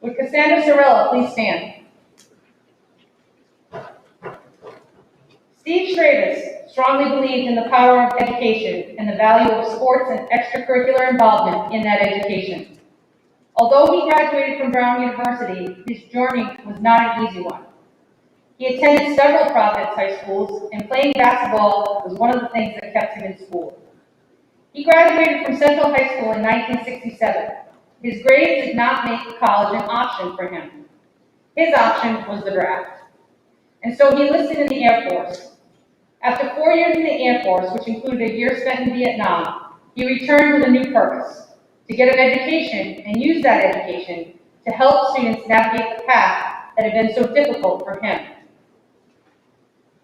Would Cassandra Sorella please stand? Steve Schravis strongly believed in the power of education and the value of sports and extracurricular involvement in that education. Although he graduated from Brown University, his journey was not an easy one. He attended several Providence high schools, and playing basketball was one of the things that kept him in school. He graduated from Central High School in 1967. His grades did not make college an option for him. His option was the draft. And so he enlisted in the Air Force. After 4 years in the Air Force, which included a year spent in Vietnam, he returned with a new purpose: to get an education and use that education to help students navigate the path that had been so difficult for him.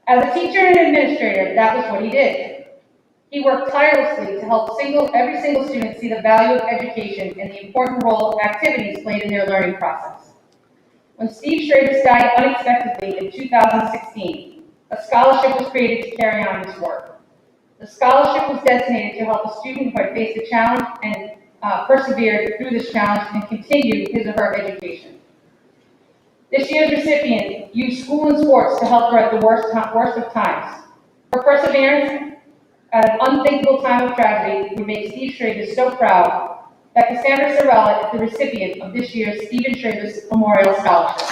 As a teacher and administrator, that was what he did. He worked tirelessly to help every single student see the value of education and the important role activities played in their learning process. When Steve Schravis died unexpectedly in 2016, a scholarship was created to carry on his work. The scholarship was designated to help a student who had faced a challenge and persevered through this challenge and continued his or her education. This year's recipient used school and sports to help her at the worst of times. Her perseverance at an unthinkable time of tragedy would make Steve Schravis so proud that Cassandra Sorella is the recipient of this year's Stephen Schravis Memorial Scholarship.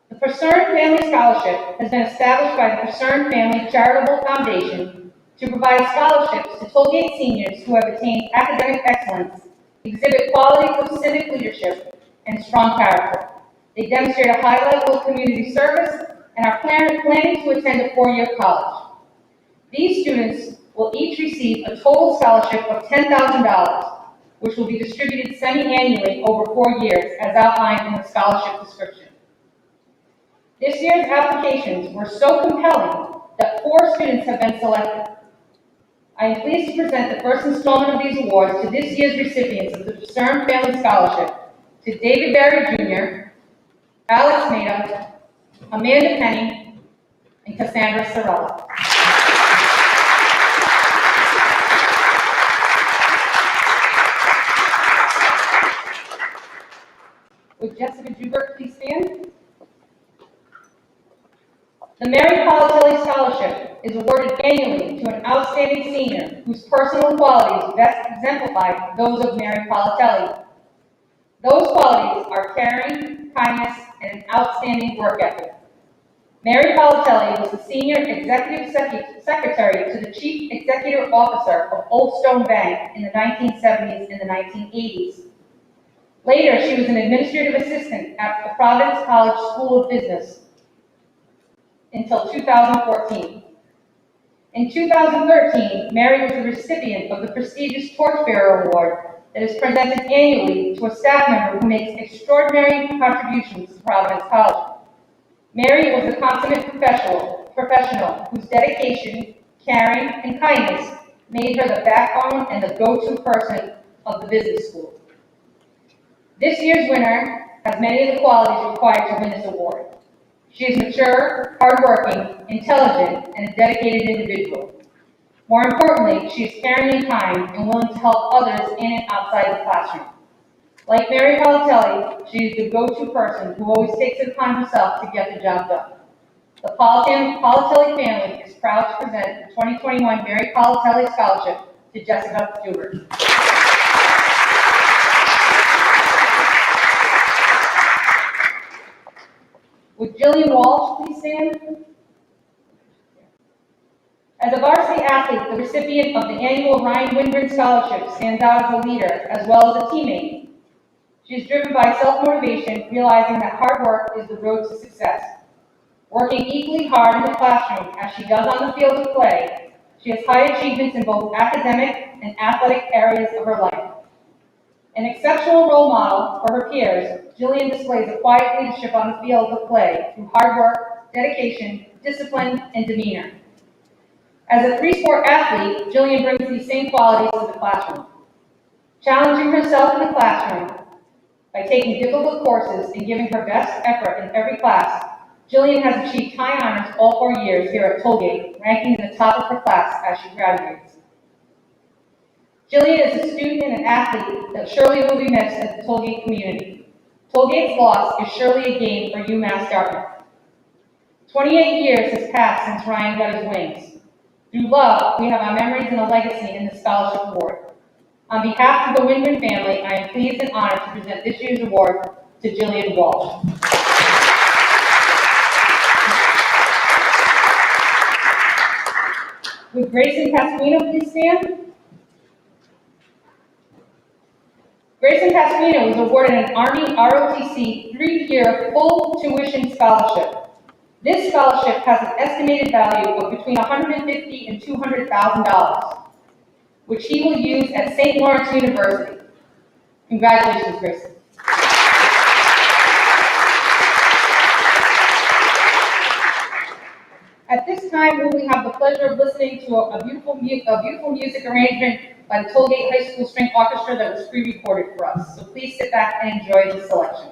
The Purcern Family Scholarship has been established by the Purcern Family Charitable Foundation to provide scholarships to Tollgate seniors who have attained academic excellence, exhibit qualities of civic leadership, and strong character. They demonstrate a high level of community service and are planning to attend a 4-year college. These students will each receive a total scholarship of $10,000, which will be distributed semi-annually over 4 years as outlined in the scholarship description. This year's applications were so compelling that 4 students have been selected. I am pleased to present the first installment of these awards to this year's recipients of the Discern Family Scholarship to David Barry Jr., Alex Maida, Amanda Penny, and Cassandra Sorella. Would Jessica Joubert please stand? The Mary Politelli Scholarship is awarded annually to an outstanding senior whose personal qualities best exemplify those of Mary Politelli. Those qualities are caring, kindness, and an outstanding work ethic. Mary Politelli was the Senior Executive Secretary to the Chief Executive Officer of Old Stone Bank in the 1970s and the 1980s. Later, she was an administrative assistant at the Providence College School of Business until 2014. In 2013, Mary was the recipient of the prestigious Torchbearer Award that is presented annually to a staff member who makes extraordinary contributions to Providence College. Mary was a consummate professional whose dedication, caring, and kindness made her the backbone and the go-to person of the business school. This year's winner has many of the qualities required to win this award. She is mature, hardworking, intelligent, and a dedicated individual. More importantly, she is caring and kind and willing to help others in and outside the classroom. Like Mary Politelli, she is the go-to person who always takes it upon herself to get the job done. The Politelli family is proud to present the 2021 Mary Politelli Scholarship to Jessica Joubert. Would Jillian Walsh please stand? As a varsity athlete, the recipient of the annual Ryan Wingren Scholarship stands out as a leader as well as a teammate. She is driven by self-motivation, realizing that hard work is the road to success. Working equally hard in the classroom as she does on the field of play, she has high achievements in both academic and athletic areas of her life. An exceptional role model for her peers, Jillian displays a quiet leadership on the field of play through hard work, dedication, discipline, and demeanor. As a three-sport athlete, Jillian brings these same qualities to the classroom. Challenging herself in the classroom by taking difficult courses and giving her best effort in every class, Jillian has achieved high honors all 4 years here at Tollgate, ranking in the top of her class as she graduates. Jillian is a student and an athlete that surely will be missed at the Tollgate community. Tollgate's loss is surely a gain for UMass Dartmouth. 28 years has passed since Ryan got his wings. Through love, we have our memories and a legacy in the Scholarship Award. On behalf of the Wingren family, I am pleased and honored to present this year's award to Jillian Walsh. Would Grayson Pasquino please stand? Grayson Pasquino was awarded an Army ROTC 3-year full tuition scholarship. This scholarship has an estimated value of between $150,000 and $200,000, which he will use at St. Lawrence University. Congratulations, Grayson. At this time, we have the pleasure of listening to a beautiful music arrangement by the Tollgate High School String Orchestra that was pre-recorded for us. So please sit back and enjoy the selection.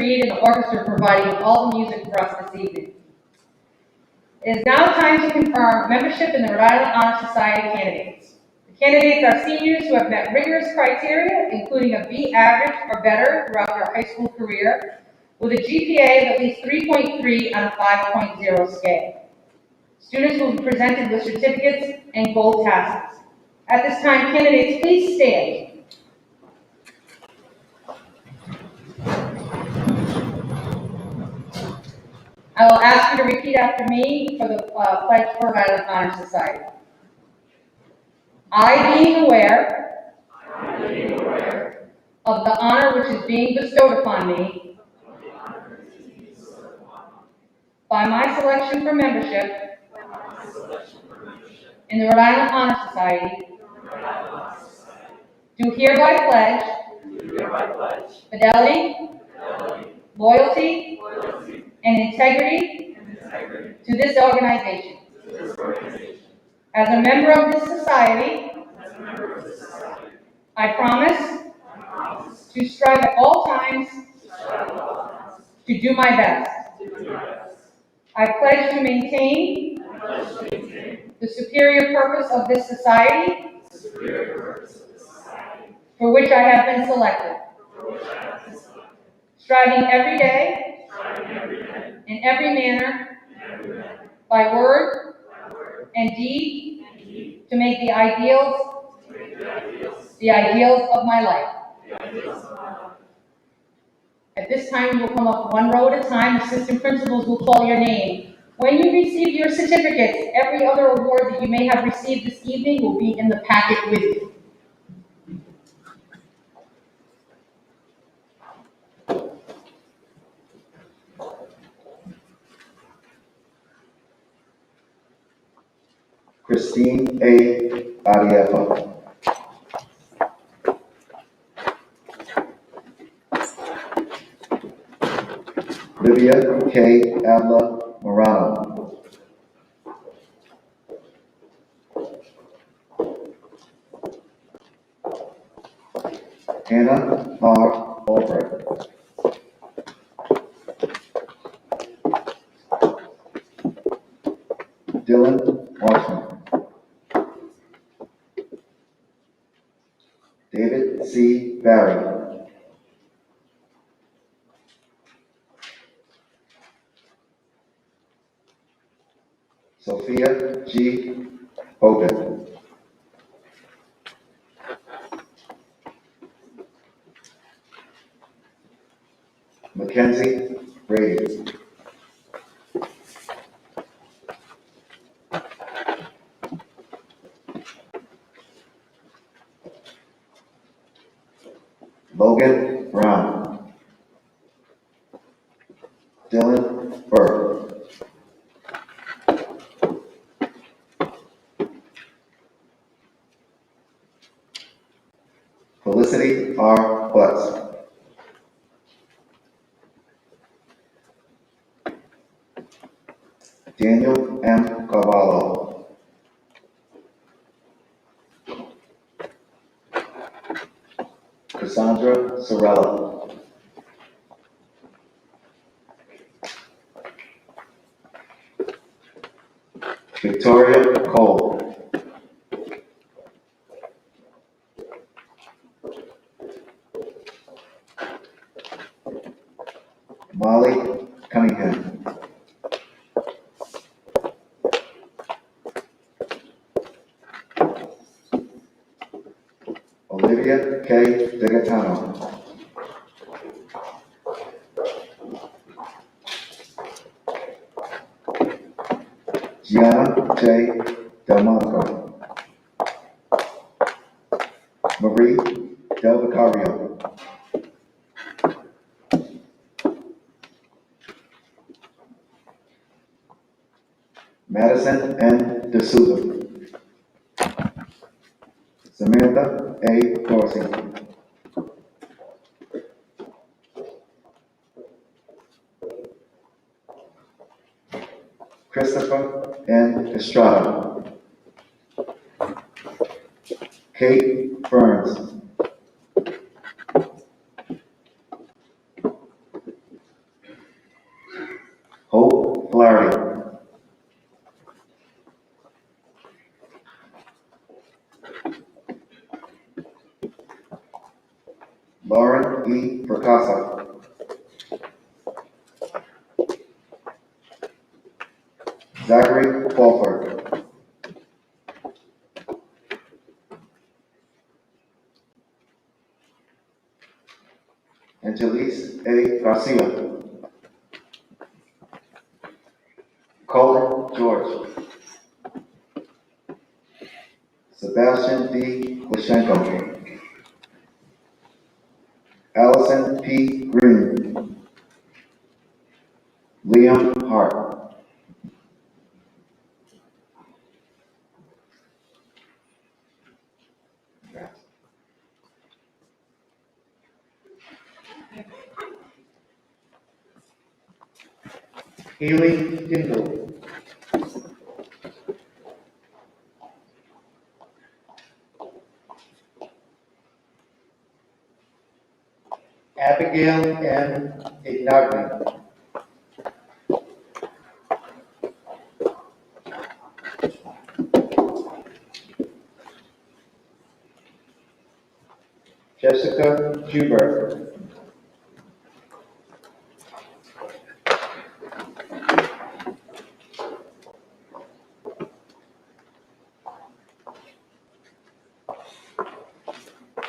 Reed and the orchestra providing all the music for us this evening. It is now time to confirm membership in the Rhode Island Honor Society candidates. The candidates are seniors who have met rigorous criteria, including a B average or better throughout their high school career, with a GPA of at least 3.3 on a 5.0 scale. Students will be presented with certificates and gold tassels. At this time, candidates, please stand. I will ask you to repeat after me for the pledge for Rhode Island Honor Society. I, being aware of the honor which is being bestowed upon me by my selection for membership in the Rhode Island Honor Society, do hereby pledge fidelity, loyalty, and integrity to this organization. As a member of this society, I promise to strive at all times to do my best. I pledge to maintain the superior purpose of this society for which I have been selected, striving every day in every manner by word and deed to make the ideals of my life. At this time, you will come up one row at a time. Assistant principals will call your name. When you receive your certificates, every other award that you may have received this evening will be in the packet with you. Christine A. Arietta. Olivia K. Adler Morano. Hannah R. Albrecht. Dylan Washman. David C. Barry. Sophia G. Hogan. Mackenzie Brady. Logan Brown. Dylan Burke. Felicity R. Butts. Daniel M. Cavallo. Cassandra Sorella. Victoria Cole. Molly Cunningham. Olivia K. DeGatano. Gianna J. Delmonico. Marie Del Vicario. Madison N. D'Souza. Samantha A. Dorsey. Christopher N. Estrada. Kate Burns. Hope Flaherty. Lauren E. Percasa. Zachary Fulford. Angelis A. Garcia. Colin George. Sebastian D. Lashenko. Allison P. Green. Liam Hart. Haley Kindle, Abigail M. Ignagni, Jessica Joubert,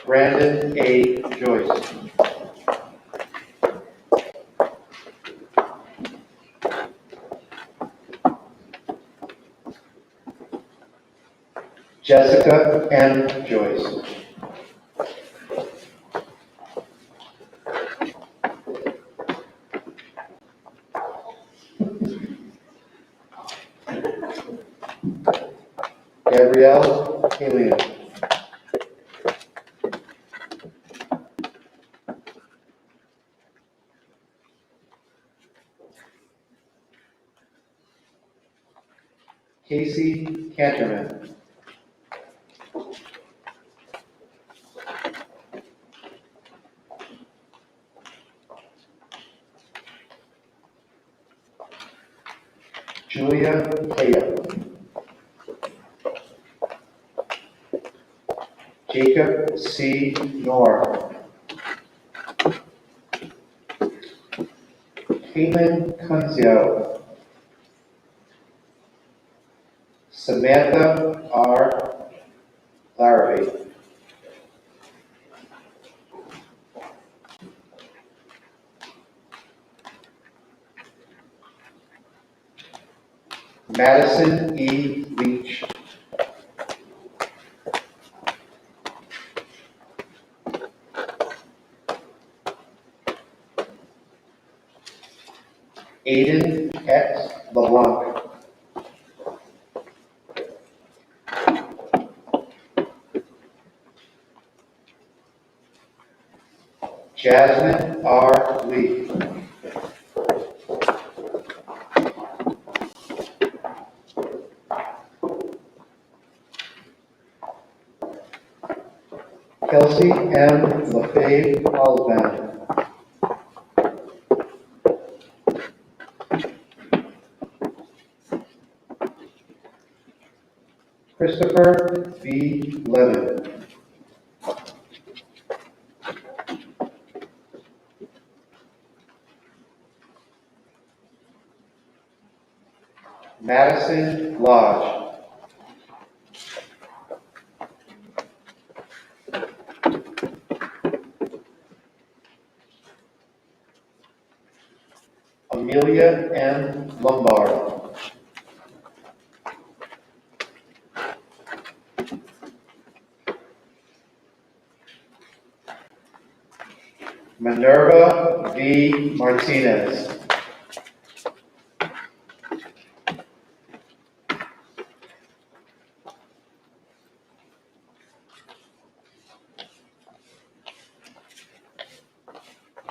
Brandon A. Joyce, Jessica M. Joyce, Gabrielle Killian, Casey Canterman, Julia Kaya, Jacob C. Nor, Caitlin Kunzio, Samantha R. Larrabee, Madison E. Leach, Aiden X. LeBlanc, Jasmine R. Lee, Kelsey M. LaFave Osband, Christopher B. Levin, Madison Lodge, Amelia M. Lombard, Minerva V. Martinez,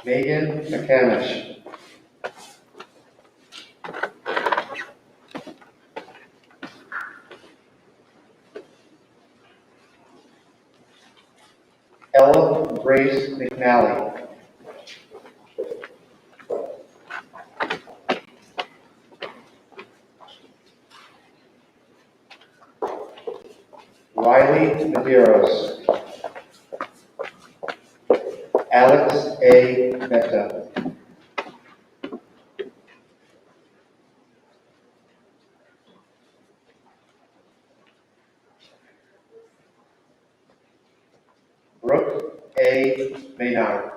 Megan McCamish, Ella Grace McNally, Riley Medeiros. Alex A. Mehta. Brooke A. Maynard.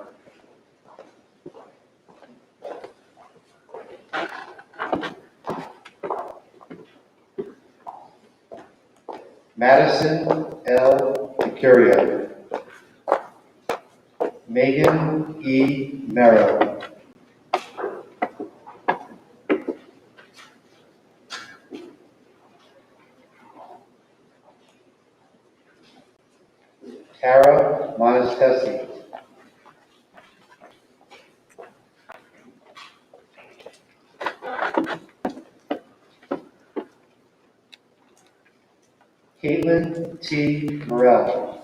Madison L. DeCuria. Megan E. Merrill. Tara Monestesi. Caitlin T. Morrell.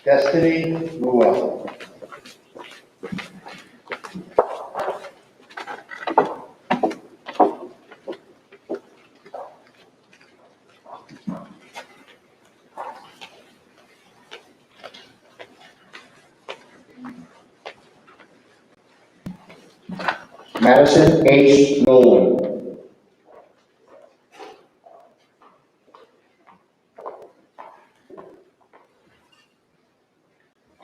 Destiny Mua. Madison H. Nolan.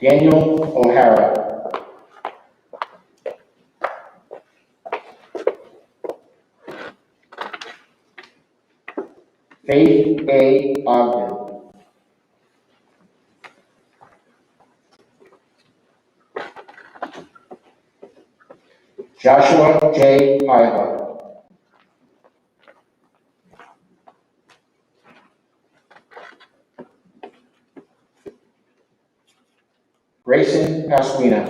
Daniel O'Hara. Faith A. Ogden. Joshua J. Paiva. Grayson Pasquina.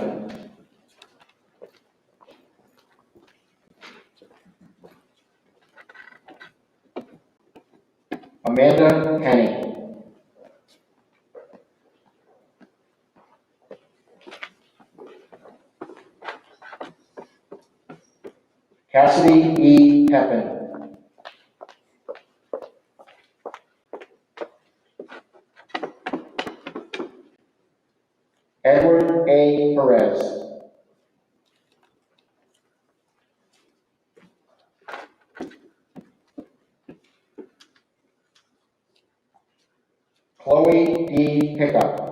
Amanda Penny. Cassidy E. Pepin. Edward A. Perez. Chloe D. Pickup.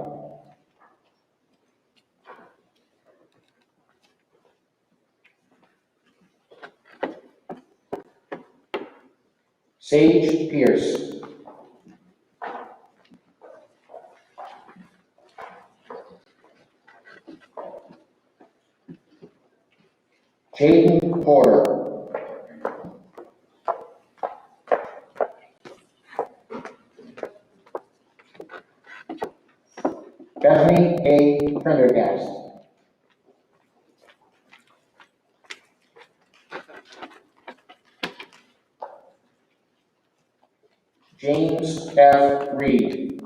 Sage Pierce. Jaden Porter. Bethany A. Prendergast. James F. Reed.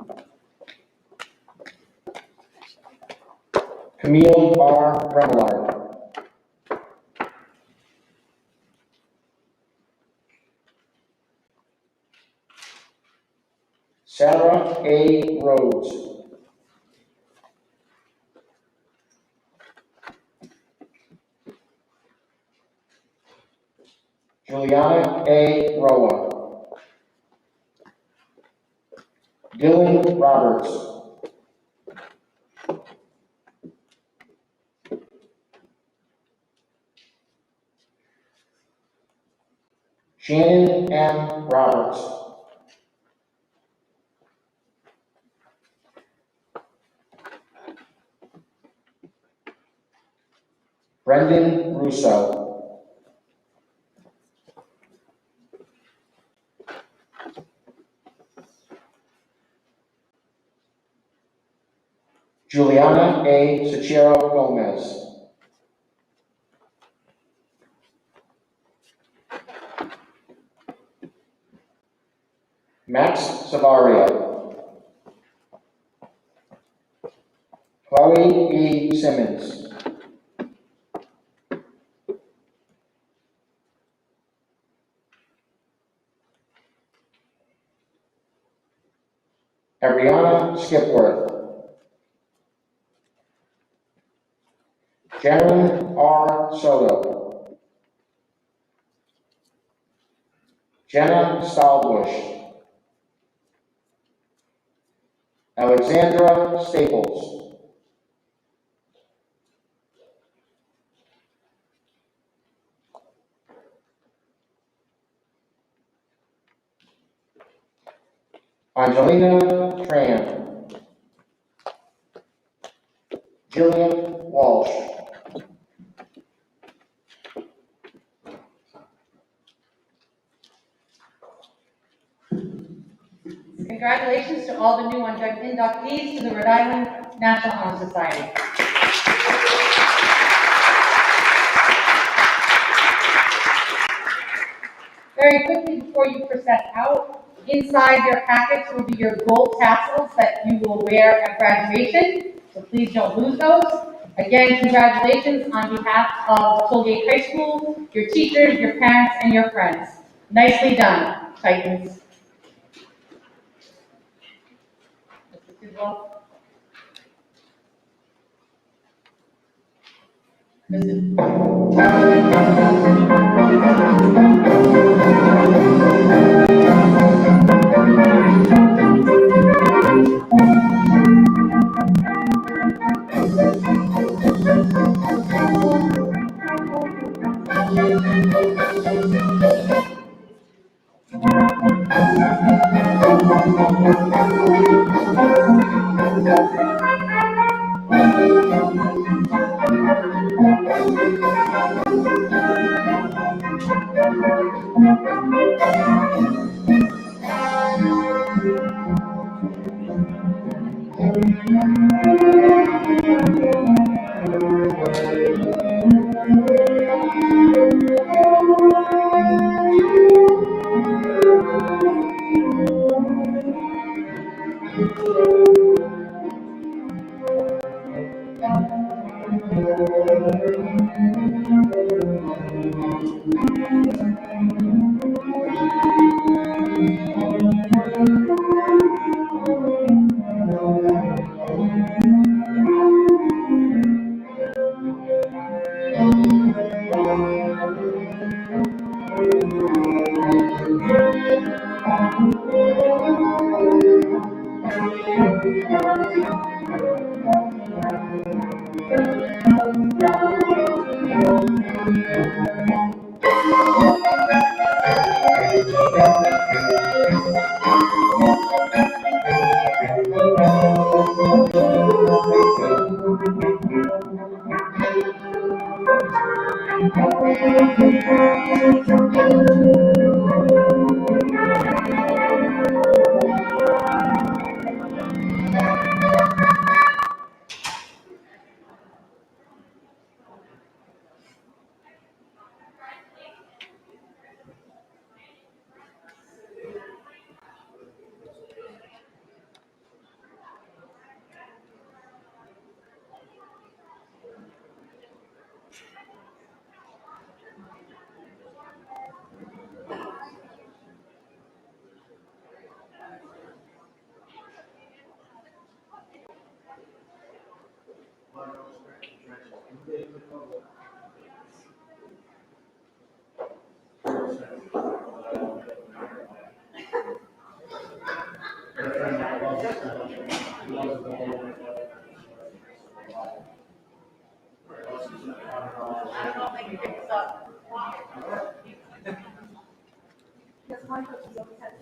Camille R. Remillard. Sarah A. Rhodes. Juliana A. Roa. Dylan Roberts. Shannon M. Roberts. Brendan Russo. Juliana A. Sachero Gomez. Max Savaria. Simmons. Ariana Skipworth. Jaron R. Soto. Jenna Stahlbush. Alexandra Staples. Angelina Tran. Jillian Walsh. Congratulations to all the new inductees to the Rhode Island National Honor Society. Very quickly before you process out, inside your packets will be your gold tassels that you will wear at graduation, so please don't lose those. Again, congratulations on behalf of Tollgate High School, your teachers, your parents, and your friends. Nicely done, Titans. Mr. Tidwell.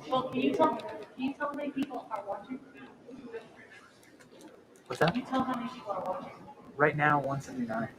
Well, can you tell how many people are watching? What's that? Can you tell how many people are watching? Right now, 179.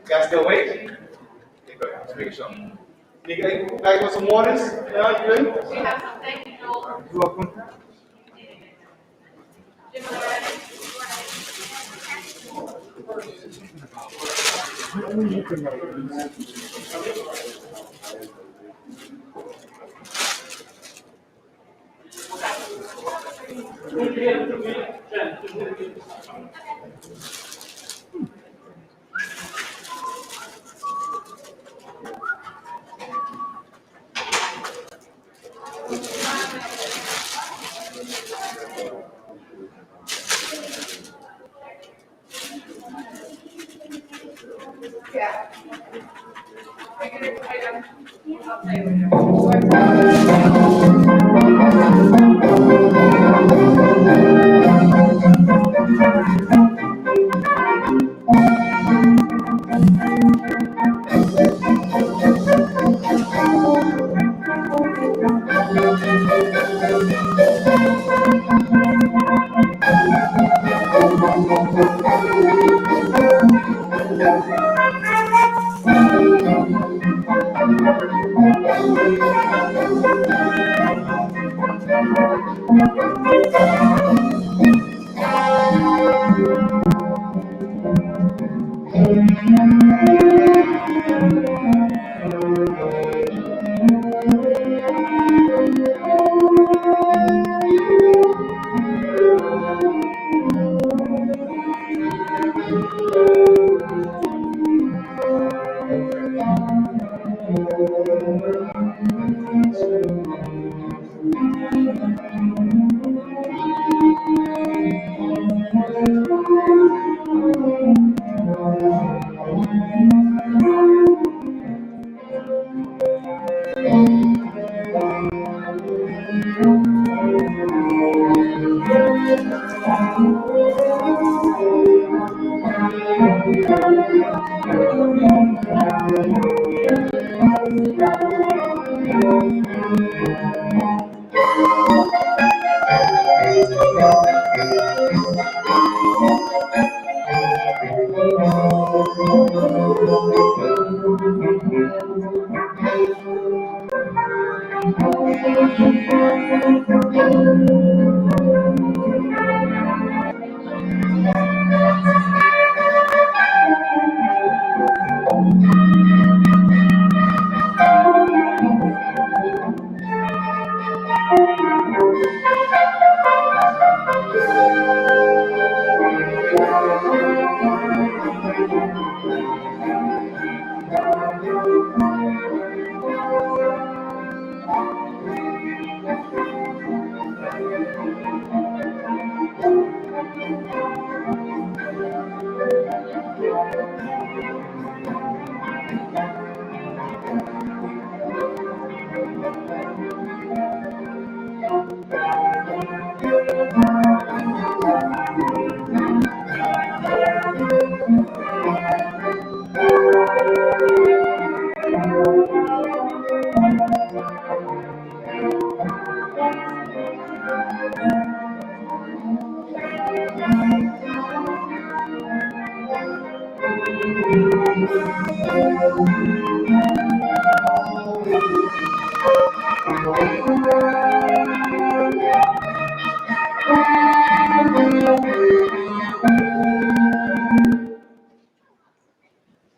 Guys still waiting? Okay, good. Let's make sure. You guys want some waters? Yeah, you good? We have some, thank you, Joel. You're welcome. Jim, all right? Yeah. I'll tell you later.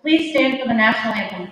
Please stand for the national anthem.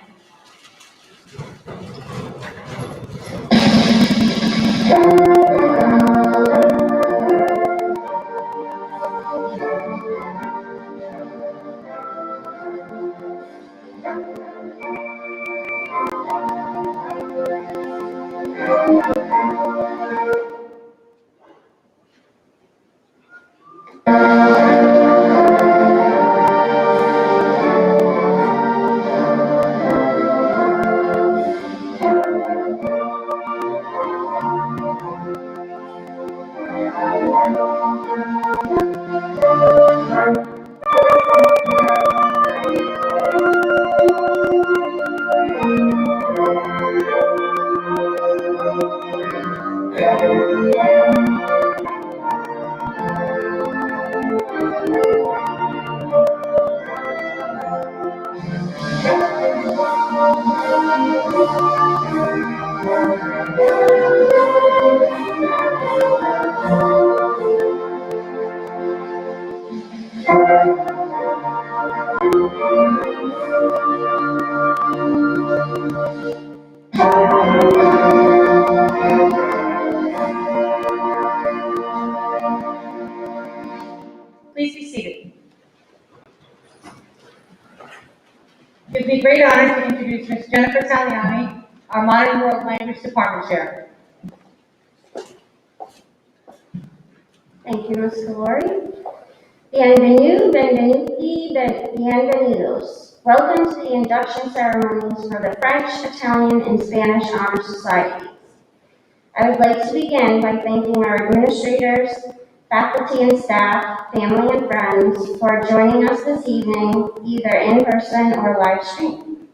Please be seated. It gives me great honor to introduce Ms. Jennifer Taliani, our Modern World Language Department Chair. Thank you, Ms. Lori. Bienvenue, benvenuti, bienvenidos. Welcome to the induction ceremonies for the French, Italian, and Spanish Honor Societies. I would like to begin by thanking our administrators, faculty and staff, family and friends for joining us this evening, either in person or live stream.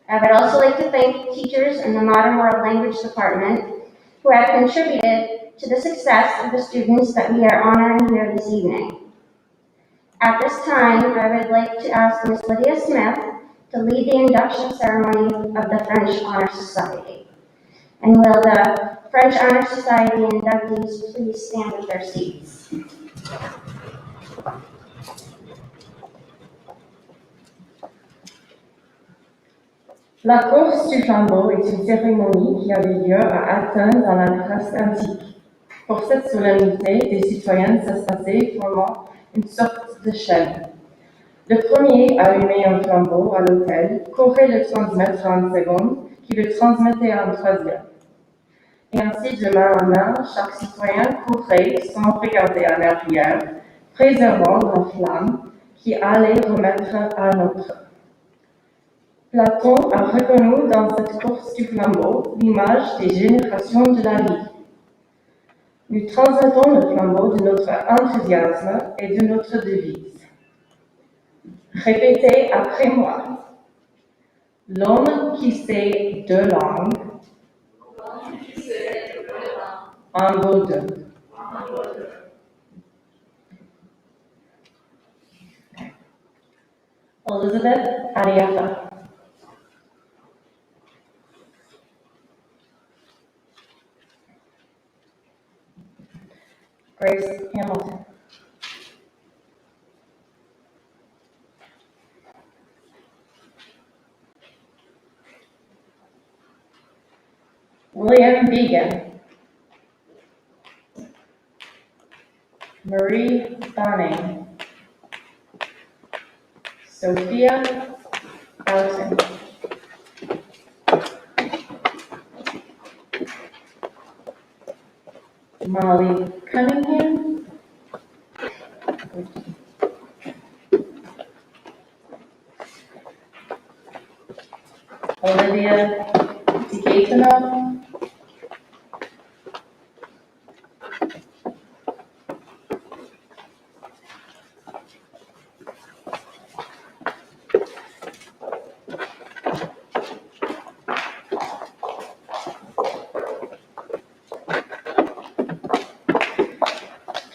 I would also like to thank teachers in the Modern World Language Department who have contributed to the success of the students that we are honoring here this evening. At this time, I would like to ask Ms. Lydia Smith to lead the induction ceremony of the French Honor Society. And will the French Honor Society inductees please stand at their seats? La course du flambeau est une cérémonie qui avait lieu à Athènes dans la Grèce antique. Pour cette solennité, des citoyens s'asseyaient formant une sorte de chaîne. Le premier à allumer un flambeau à l'autel courait le transmettre à un second, qui le transmettait à un troisième. Et ainsi, de main en main, chaque citoyen courait sans regarder en arrière, préservant la flamme qui allait remettre à un autre. Platon a reconnu dans cette course du flambeau l'image des générations de la vie. Nous transmettons le flambeau de notre enthousiasme et de notre devise. Répétez après moi. L'homme qui sait deux langues en vaut deux. Elizabeth Arietta. Grace Hamilton. William Began. Marie Bonning. Sophia Alton. Molly Cunningham. Olivia DeGaetano.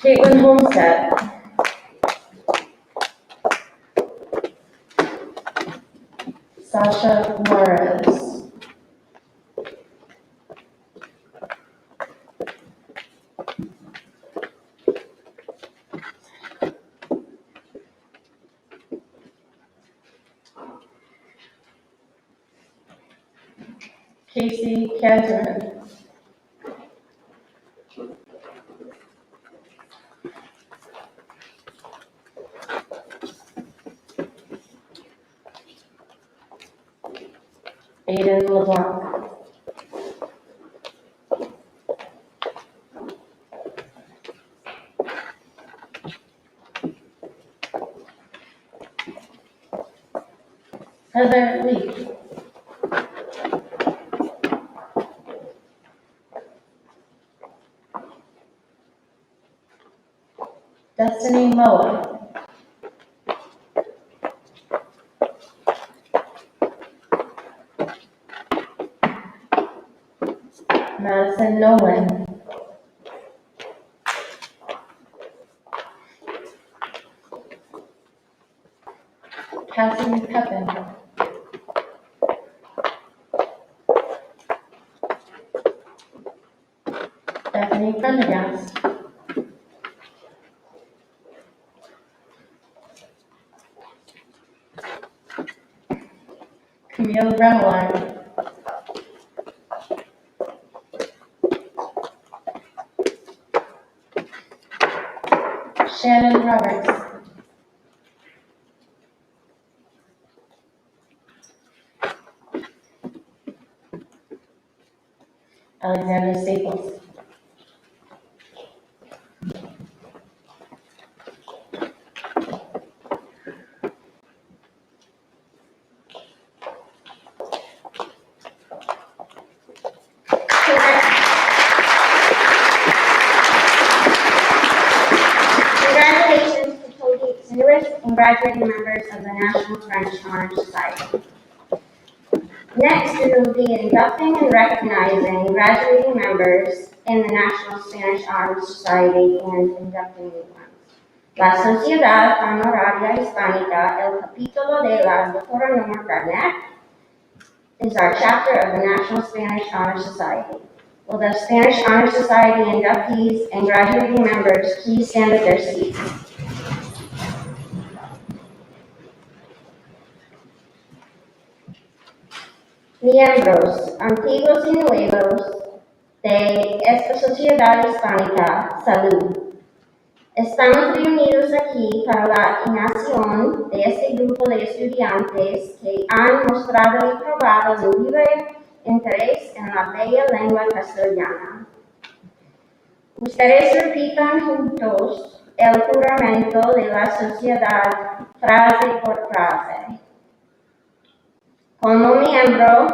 Caitlin Homestead. Sasha Juarez. Casey Cantorman. Aiden LeBlanc. Heather Lee. Destiny Moa. Madison Nolan. Cassie Pepin. Stephanie Prendergast. Camille Remeline. Shannon Roberts. Alexander Staples. Congratulations to Toby's newest and graduating members of the National French Honor Society. Next, we will be inducting and recognizing graduating members in the National Spanish Honor Society and inducting new ones. La Sociedad Honoraria Hispánica, el capítulo de la Doctora Norma Garnett, is our chapter of the National Spanish Honor Society. Will the Spanish Honor Society inductees and graduating members please stand at their seats? Miembros, antiguos y nuevos de esta sociedad hispánica, salud. Estamos reunidos aquí para la inauguración de este grupo de estudiantes que han mostrado y probado un libre interés en la bella lengua castellana. Ustedes repitan juntos el juramento de la sociedad frase por frase. Como miembro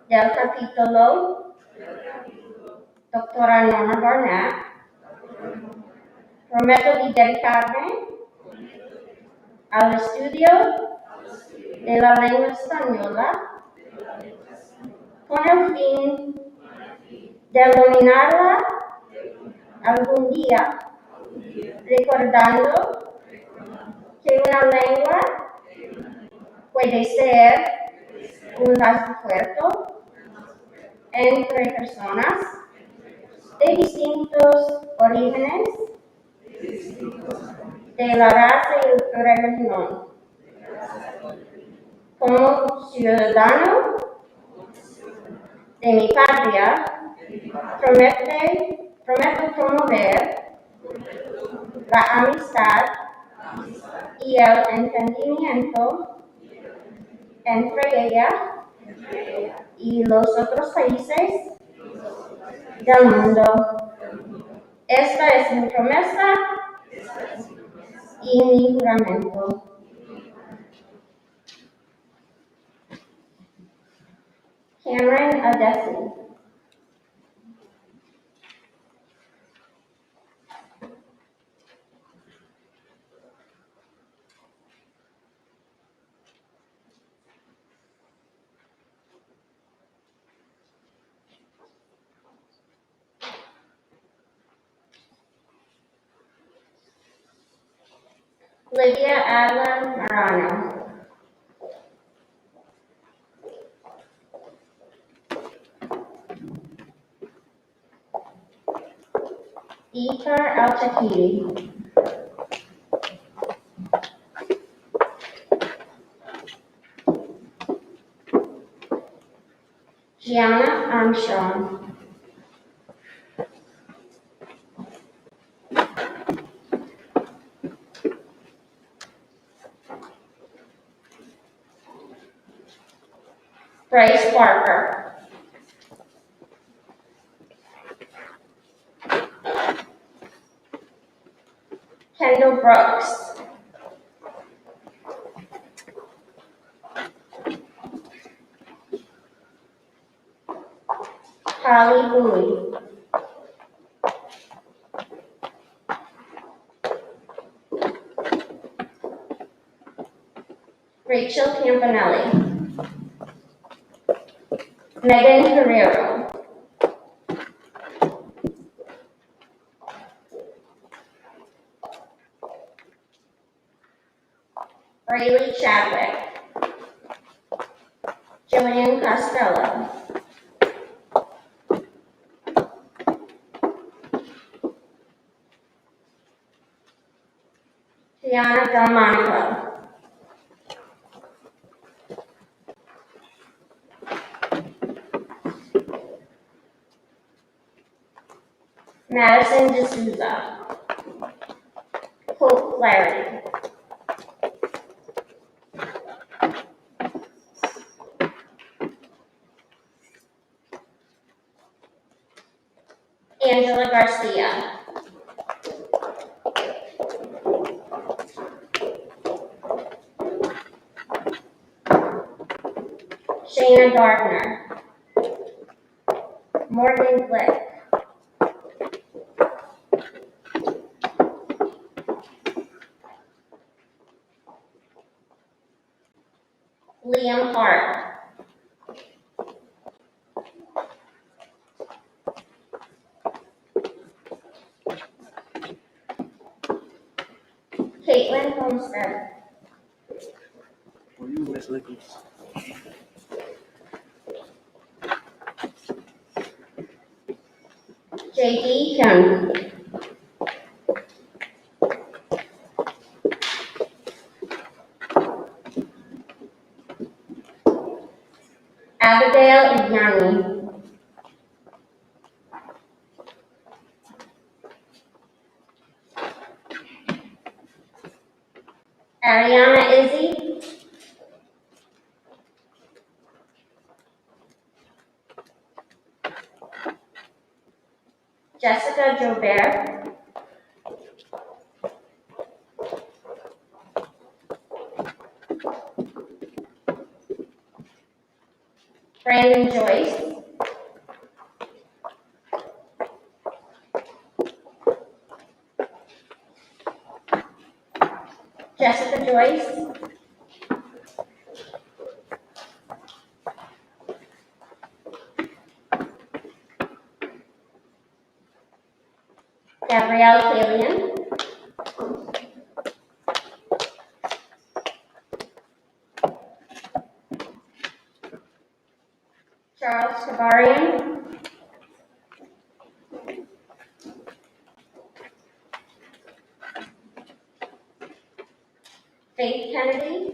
del capítulo, doctora Norma Barnett, prometo dedicarme al estudio de la lengua española con el fin de dominarla algún día, recordando que una lengua puede ser un lazo fuerte entre personas de distintos orígenes, de la raza y religión. Como ciudadano de mi patria, prometo promover la amistad y el entendimiento entre ella y los otros países del mundo. Esta es mi promesa y mi juramento. Cameron Adesi. Lydia Adler Marano. Ikar Al-Chakiri. Gianna Armstrong. Bryce Parker. Kendall Brooks. Holly Bowie. Rachel Campanelli. Megan Guerrero. Delmonico. Madison D'Souza. Hope Flaherty. Angela Garcia. Shayna Gardner. Morgan Glick. Liam Hart. Caitlin Homestead. Were you Miss Lickers? J.D. Kim. Abigail Ignani. Ariana Izzy. Jessica Jobert. Brandon Joyce. Jessica Joyce. Gabrielle Kalian. Charles Kabarian. Faith Kennedy.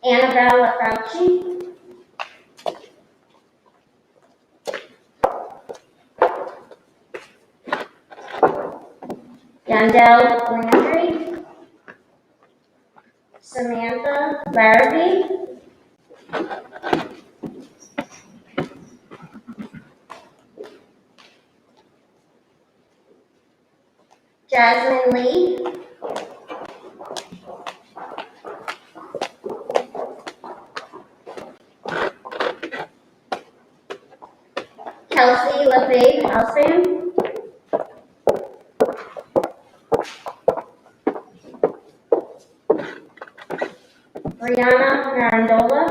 Annabella Fauci. Yandel Landry. Samantha Larrabee. Jasmine Lee. Kelsey LeFave Houseband. Brianna Marandola.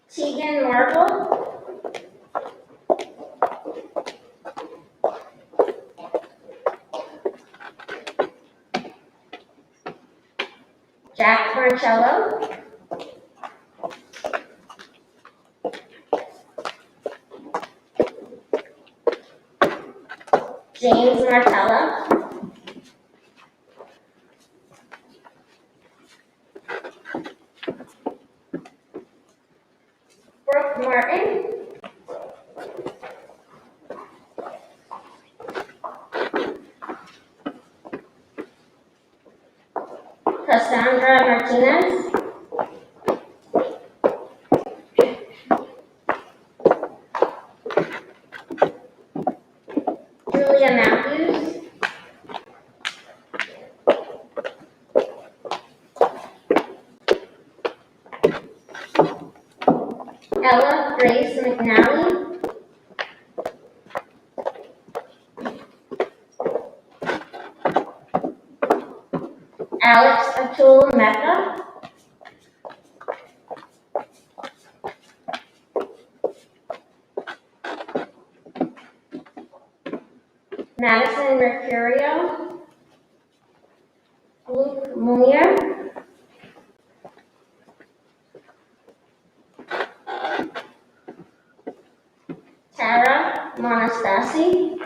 Tegan Marble. Jack Marcello. James Martella. Brooke Martin. Cassandra Martinez. Julia Matthews. Ella Grace McNally. Alex Atul Mehta. Madison Mercurio. Luke Munir, Tara Monastasi,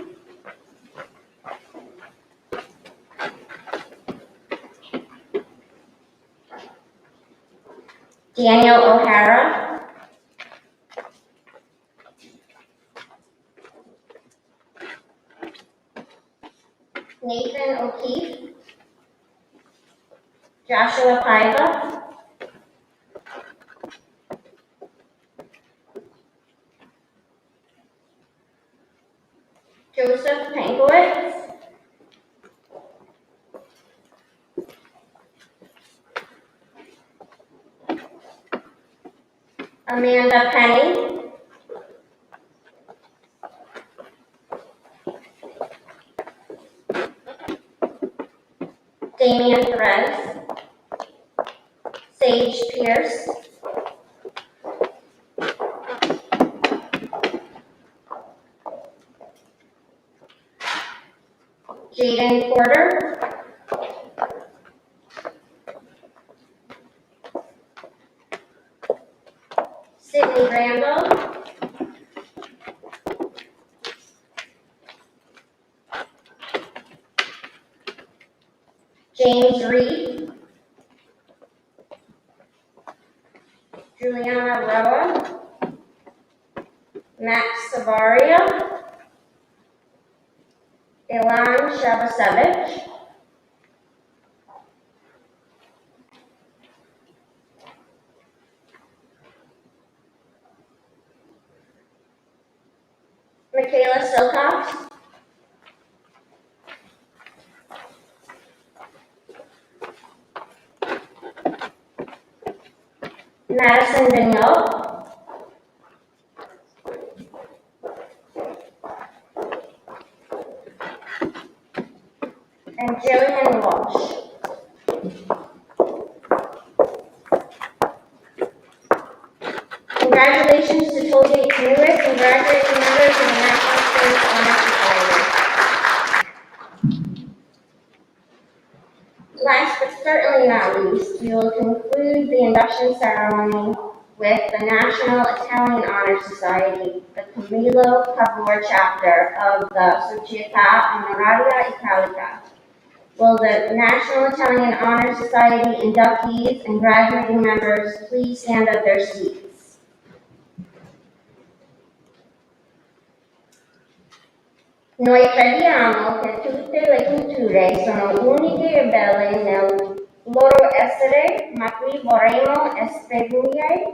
Daniel O'Hara, Nathan O'Keefe, Joshua Paiva, Joseph Pankowitz, Amanda Penny, Damian Perez, Sage Pierce, Jaden Porter, Sydney Randall, James Reed, Juliana Roa, Max Savaria, Ilan Shabasevich, Michaela Silcox, Madison Vigneault, and Jillian Walsh. Congratulations to Tollgate Newick and graduating members of the National Student Honor Society. Last but certainly not least, we will conclude the induction ceremony with the National Italian Honor Society, the Camillo Cavour chapter of the Società Onoraria Italica. Will the National Italian Honor Society inductees and graduating members please stand at their seats? Noi crediamo che tutte le culture sono uniche e belle nel loro essere, ma qui vorremmo esprimere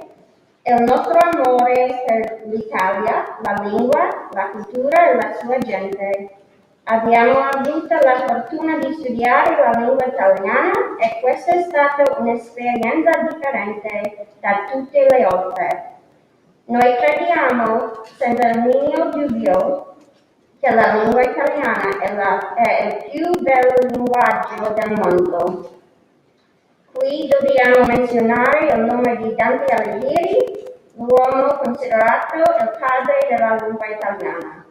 il nostro amore per l'Italia, la lingua, la cultura e la sua gente. Abbiamo avuto la fortuna di studiare la lingua italiana e questa è stata un'esperienza differente da tutte le altre. Noi crediamo, senza il minimo dubbio, che la lingua italiana è il più bello linguaggio del mondo. Qui dobbiamo menzionare il nome di Dante Alighieri, l'uomo considerato il padre della lingua italiana.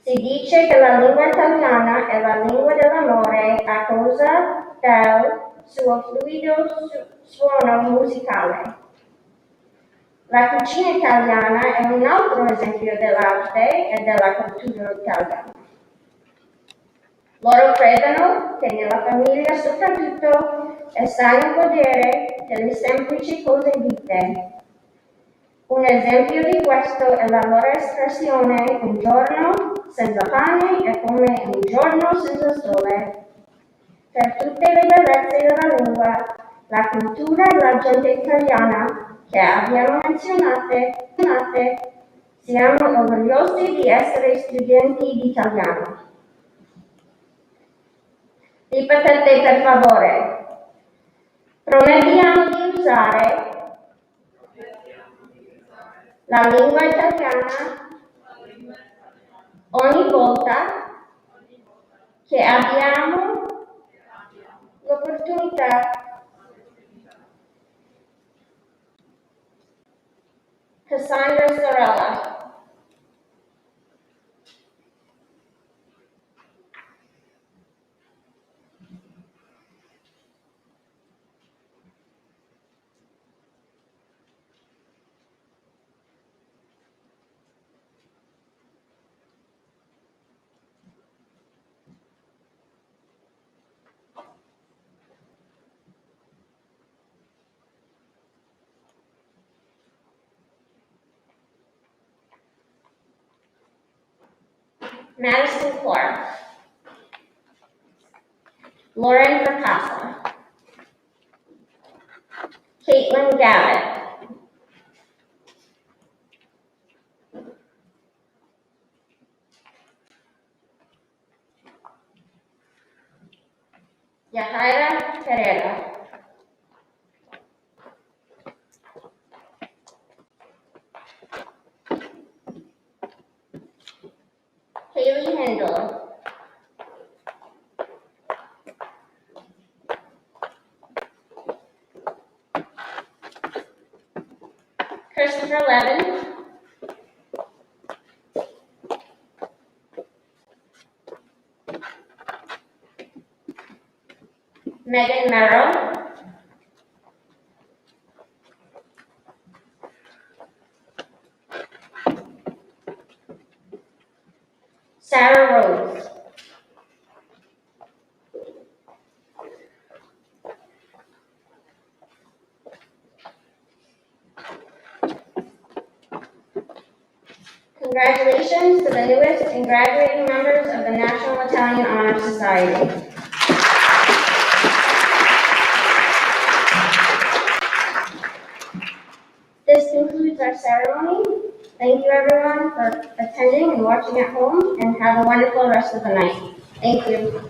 Si dice che la lingua italiana è la lingua dell'amore a causa del suo fluido suono musicale. La cucina italiana è un altro esempio dell'arte e della cultura italiana. Loro credono che nella famiglia soprattutto è sano godere delle semplici cose vite. Un esempio di questo è la loro espressione un giorno senza pane è come un giorno senza sole. Per tutte le bellezze della lingua, la cultura e la gente italiana che abbiamo menzionate, siamo orgogliosi di essere studenti di italiano. Ripetete per favore. Promettiamo di usare la lingua italiana ogni volta che abbiamo l'opportunità. Cassandra Sorella. Madison Clark, Lauren Percasa, Caitlin Gavitt, Yahaira Pereira, Haley Hindle, Christopher Levin, Megan Merrill, Sarah Rhodes, Congratulations to the newest and graduating members of the National Italian Honor Society. This concludes our ceremony. Thank you everyone for attending and watching at home, and have a wonderful rest of the night. Thank you.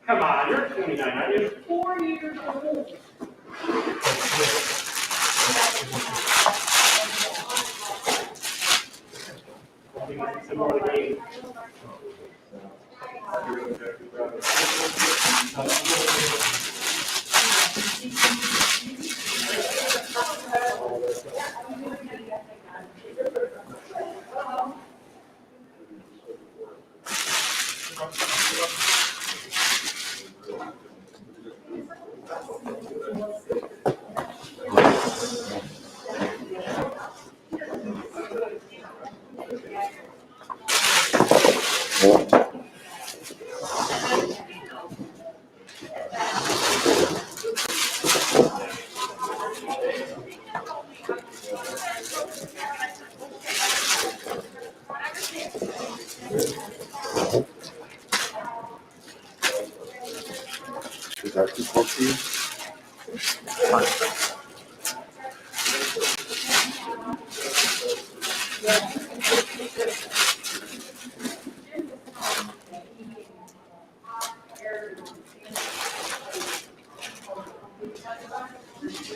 Come on, you're 29, aren't you? 4 years old. Some more of the game.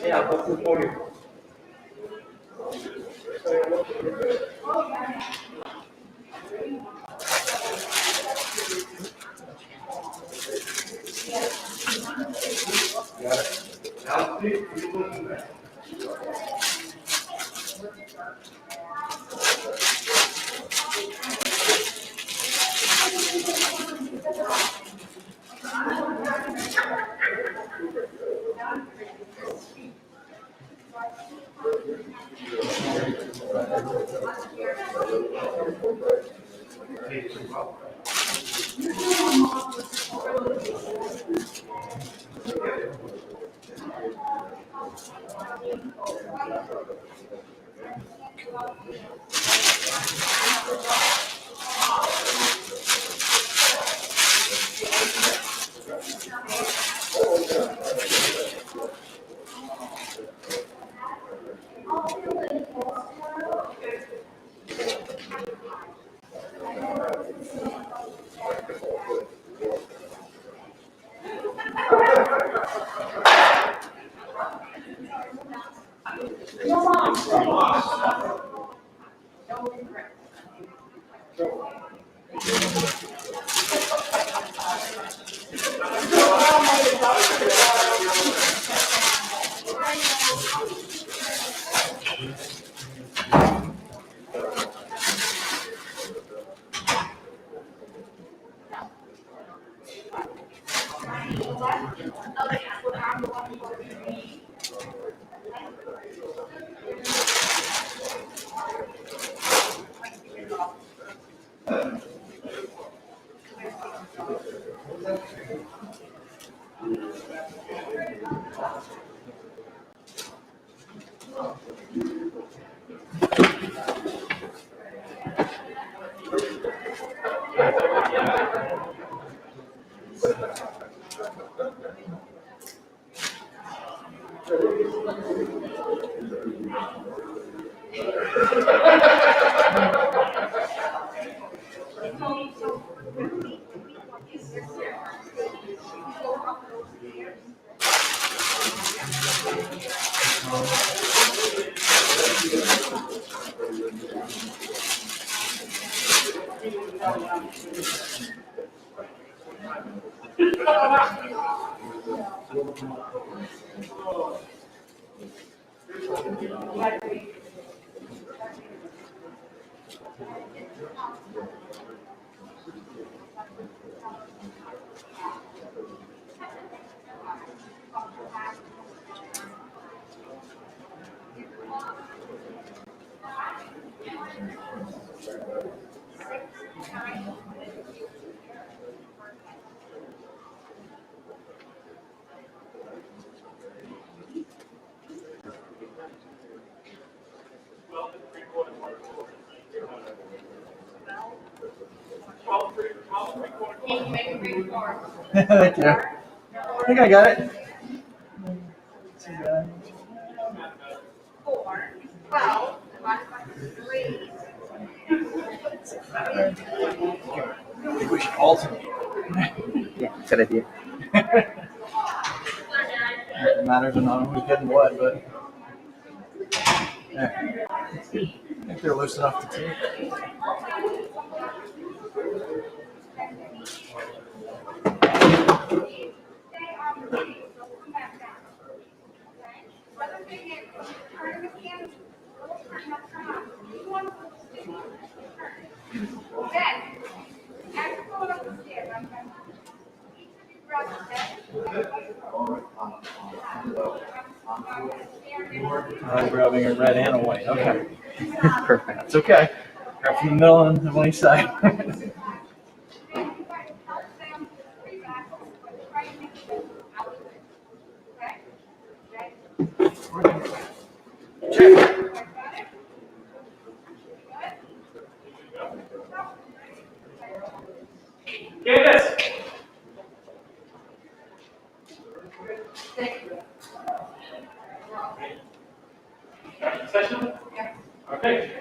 Yeah, go to the podium. Now, please, you go to that. Thank you. I think I got it. 4, 12, divided by 3. I think we should alternate. Yeah, good idea. It matters or not who's getting what, but yeah. I think they're loose enough to take. I'm grabbing a red and a white. Okay. Perfect. That's okay. Grab from the middle and on each side. Candace. Okay.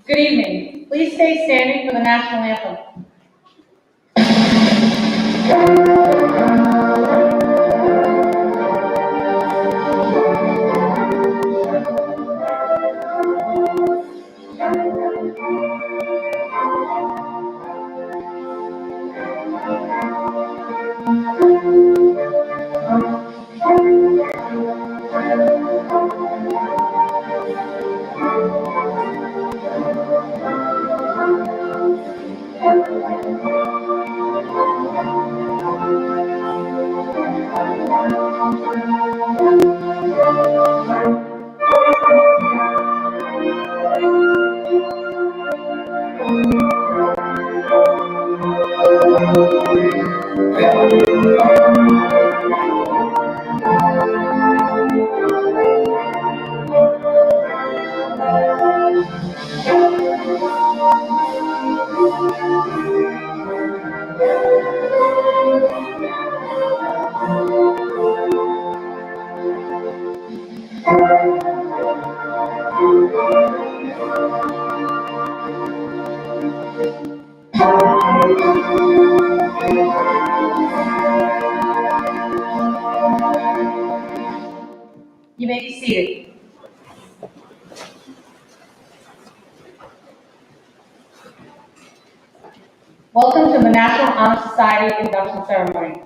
Good evening. Please stay standing for the national anthem. You may be seated. Welcome to the National Honor Society induction ceremony.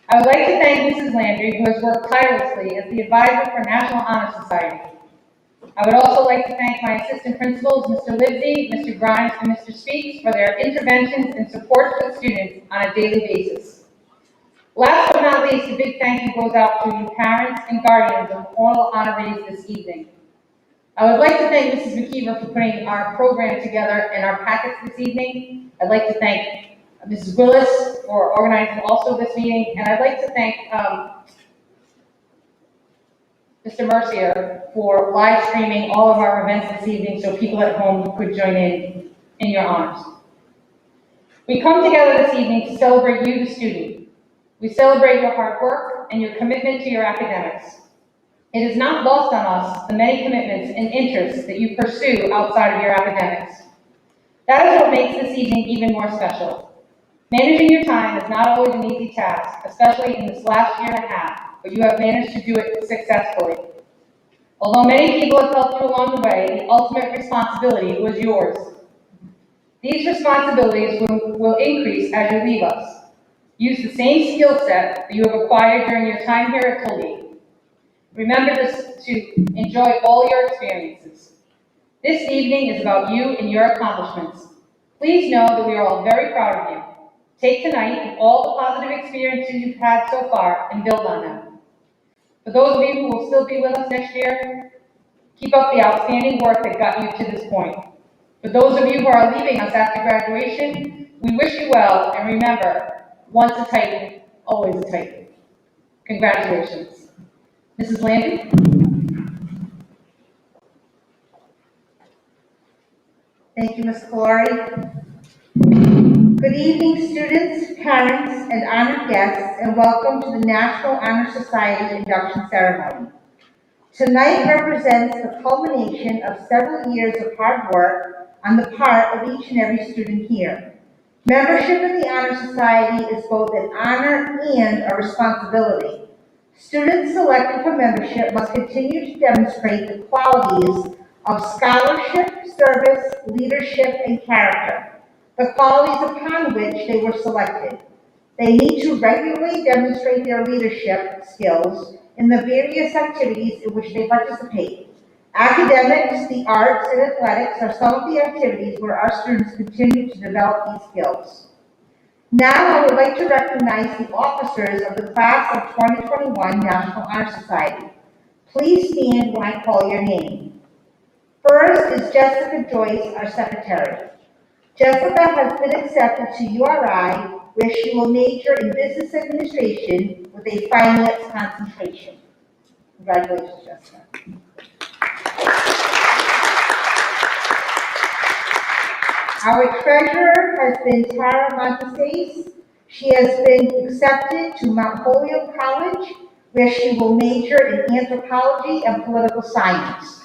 I would like to thank Mrs. Landry, who has worked tirelessly as the advisor for National Honor Society. I would also like to thank my assistant principals, Mr. Livesey, Mr. Grimes, and Mr. Speaks, for their interventions and support for students on a daily basis. Last but not least, a big thank you goes out to you parents and guardians of all honorees this evening. I would like to thank Mrs. McKeever for putting our program together and our packets this evening. I'd like to thank Mrs. Willis for organizing also this meeting, and I'd like to thank Mr. Mercier for live streaming all of our events this evening so people at home could join in your honors. We come together this evening to celebrate you, the student. We celebrate your hard work and your commitment to your academics. It is not lost on us the many commitments and interests that you pursue outside of your academics. That is what makes this evening even more special. Managing your time is not always an easy task, especially in this last year and a half, but you have managed to do it successfully. Although many people have helped you along the way, the ultimate responsibility was yours. These responsibilities will increase as you leave us. Use the same skill set that you have acquired during your time here at Toledo. Remember to enjoy all your experiences. This evening is about you and your accomplishments. Please know that we are all very proud of you. Take tonight and all the positive experiences you've had so far and build on them. For those of you who will still be with us next year, keep up the outstanding work that got you to this point. For those of you who are leaving us after graduation, we wish you well, and remember, once a Titan, always a Titan. Congratulations. Mrs. Landry? Thank you, Ms. Kalari. Good evening, students, parents, and honored guests, and welcome to the National Honor Society induction ceremony. Tonight represents the culmination of several years of hard work on the part of each and every student here. Membership in the Honor Society is both an honor and a responsibility. Students selected for membership must continue to demonstrate the qualities of scholarship, service, leadership, and character, the qualities upon which they were selected. They need to regularly demonstrate their leadership skills in the various activities in which they participate. Academics, the arts, and athletics are some of the activities where our students continue to develop these skills. Now I would like to recognize the officers of the class of 2021 National Honor Society. Please stand when I call your name. First is Jessica Joyce, our secretary. Jessica has been accepted to URI, where she will major in business administration with a finance concentration. Congratulations, Jessica. Our treasurer has been Tara Montesace. She has been accepted to Mount Holyoke College, where she will major in anthropology and political science.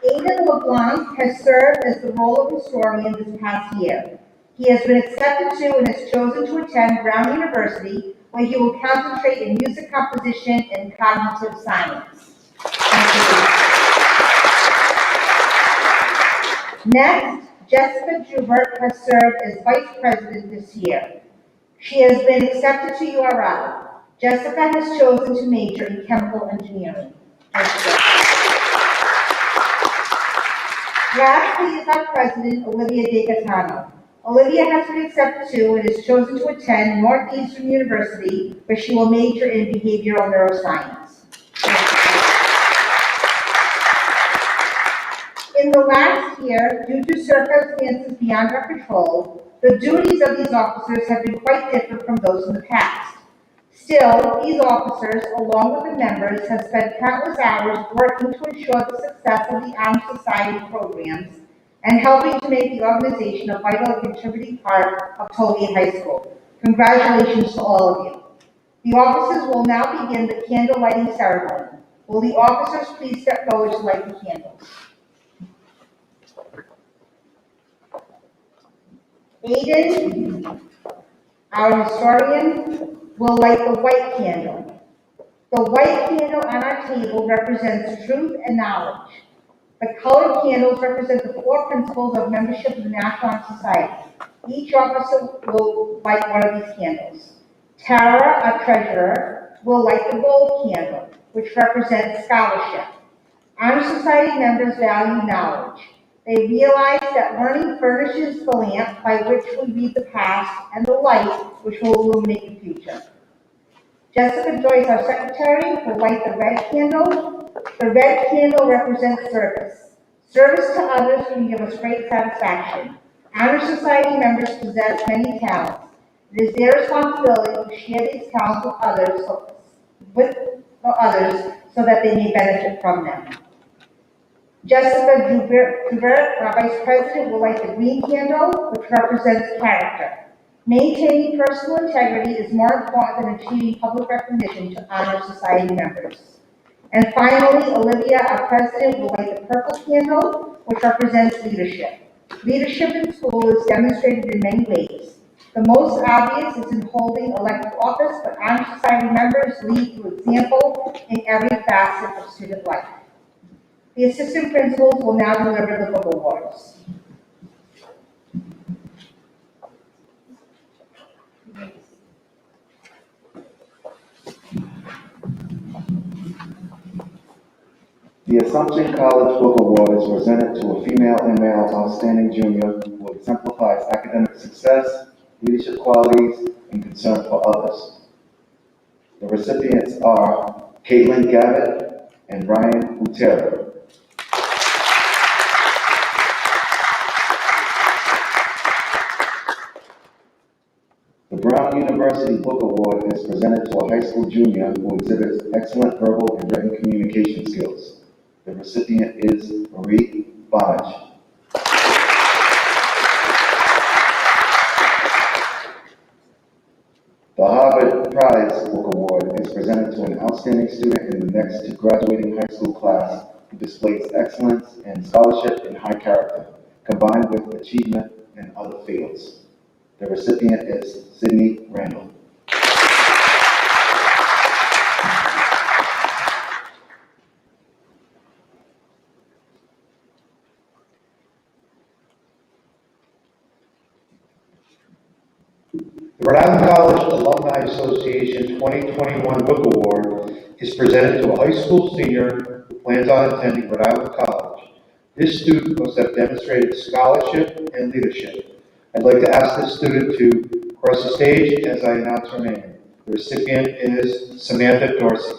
Aidan LeBlanc has served as the role of historian this past year. He has been accepted to and has chosen to attend Brown University, where he will concentrate in music composition and cognitive science. Next, Jessica Joubert has served as vice president this year. She has been accepted to URI. Jessica has chosen to major in chemical engineering. Lastly is our president, Olivia DeGatano. Olivia has been accepted to and has chosen to attend Northeastern University, where she will major in behavioral neuroscience. In the last year, due to circumstances beyond our control, the duties of these officers have been quite different from those in the past. Still, these officers, along with the members, have spent countless hours working to ensure the success of the Honor Society programs and helping to make the organization a vital and contributing part of Toledo High School. Congratulations to all of you. The officers will now begin the candle lighting ceremony. Will the officers please step forward to light the candles? Aidan, our historian, will light the white candle. The white candle on our table represents truth and knowledge. The colored candles represent the four principles of membership in the National Honor Society. Each officer will light one of these candles. Tara, our treasurer, will light the gold candle, which represents scholarship. Honor Society members value knowledge. They realize that learning furnishes the lamp by which we read the past and the light which will illuminate the future. Jessica Joyce, our secretary, will light the red candle. The red candle represents service. Service to others can give us great satisfaction. Honor Society members possess many talents. It is their responsibility to share these talents with others so that they may benefit from them. Jessica Joubert, our vice president, will light the green candle, which represents character. Maintaining personal integrity is more important than achieving public recognition to honor society members. And finally, Olivia, our president, will light the purple candle, which represents leadership. Leadership in school is demonstrated in many ways. The most obvious is in holding elected office, but honor society members lead through example in every facet of student life. The assistant principals will now deliver the book awards. The Assumption College Book Award is presented to a female and male outstanding junior who exemplifies academic success, leadership qualities, and concern for others. The recipients are Caitlin Gavitt and Ryan Utero. The Brown University Book Award is presented to a high school junior who exhibits excellent verbal and written communication skills. The recipient is Marie Bonich. The Harvard Prize Book Award is presented to an outstanding student in the next graduating high school class who displays excellence and scholarship and high character, combined with achievement in other fields. The recipient is Sydney Randall. The Rhode Island College Alumni Association 2021 Book Award is presented to a high school senior who plans on attending Rhode Island College. This student must have demonstrated scholarship and leadership. I'd like to ask this student to cross the stage as I announce her name. The recipient is Samantha Dorsey.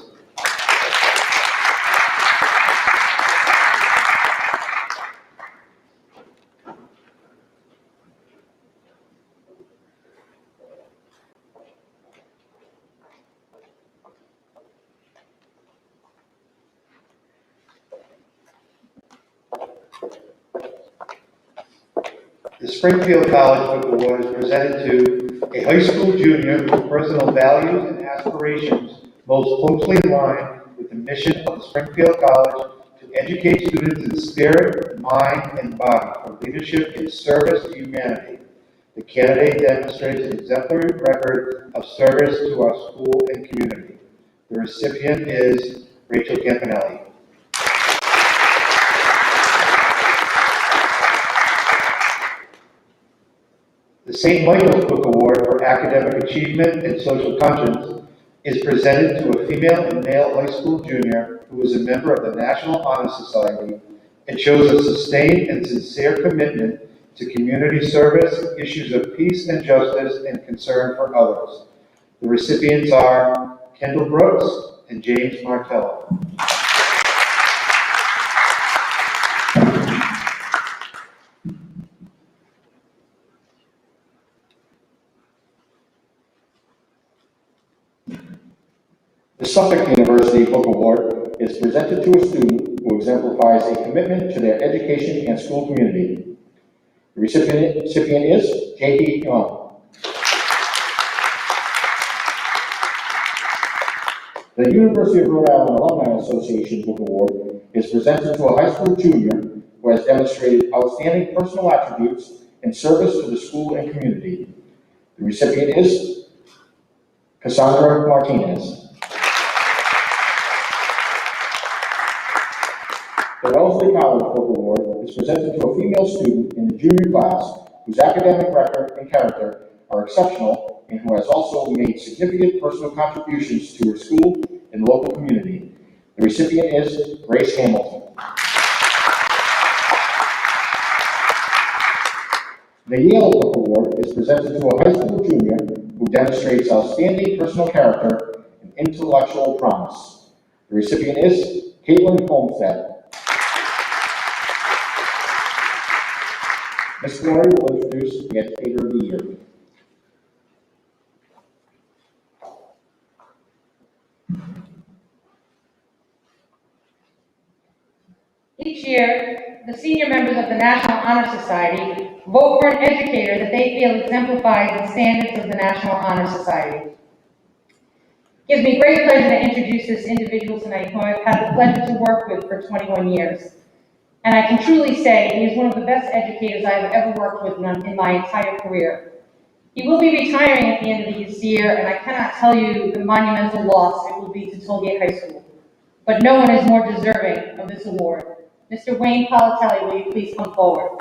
The Springfield College Book Award is presented to a high school junior whose personal values and aspirations most closely align with the mission of the Springfield College to educate students in spirit, mind, and body for leadership and service to humanity. The candidate demonstrates an exemplary record of service to our school and community. The recipient is Rachel Campanelli. The St. Michael's Book Award for Academic Achievement and Social Conscience is presented to a female and male high school junior who is a member of the National Honor Society and shows a sustained and sincere commitment to community service, issues of peace and justice, and concern for others. The recipients are Kendall Brooks and James Martello. The Suffolk University Book Award is presented to a student who exemplifies a commitment to their education and school community. The recipient is J.D. Young. The University of Rhode Island Alumni Association Book Award is presented to a high school junior who has demonstrated outstanding personal attributes and service to the school and community. The recipient is Cassandra Martinez. The Wellesley College Book Award is presented to a female student in the junior class whose academic record and character are exceptional and who has also made significant personal contributions to her school and local community. The recipient is Grace Hamilton. The Yale Book Award is presented to a high school junior who demonstrates outstanding personal character and intellectual promise. The recipient is Caitlin Homestead. Ms. Glory will introduce the Educator of the Year. Each year, the senior members of the National Honor Society vote for an educator that they feel exemplifies the standards of the National Honor Society. It gives me great pleasure to introduce this individual tonight, who I've had the pleasure to work with for 21 years. And I can truly say he is one of the best educators I have ever worked with in my entire career. He will be retiring at the end of this year, and I cannot tell you the monumental loss it will be to Tollgate High School. But no one is more deserving of this award. Mr. Wayne Politelli, will you please come forward?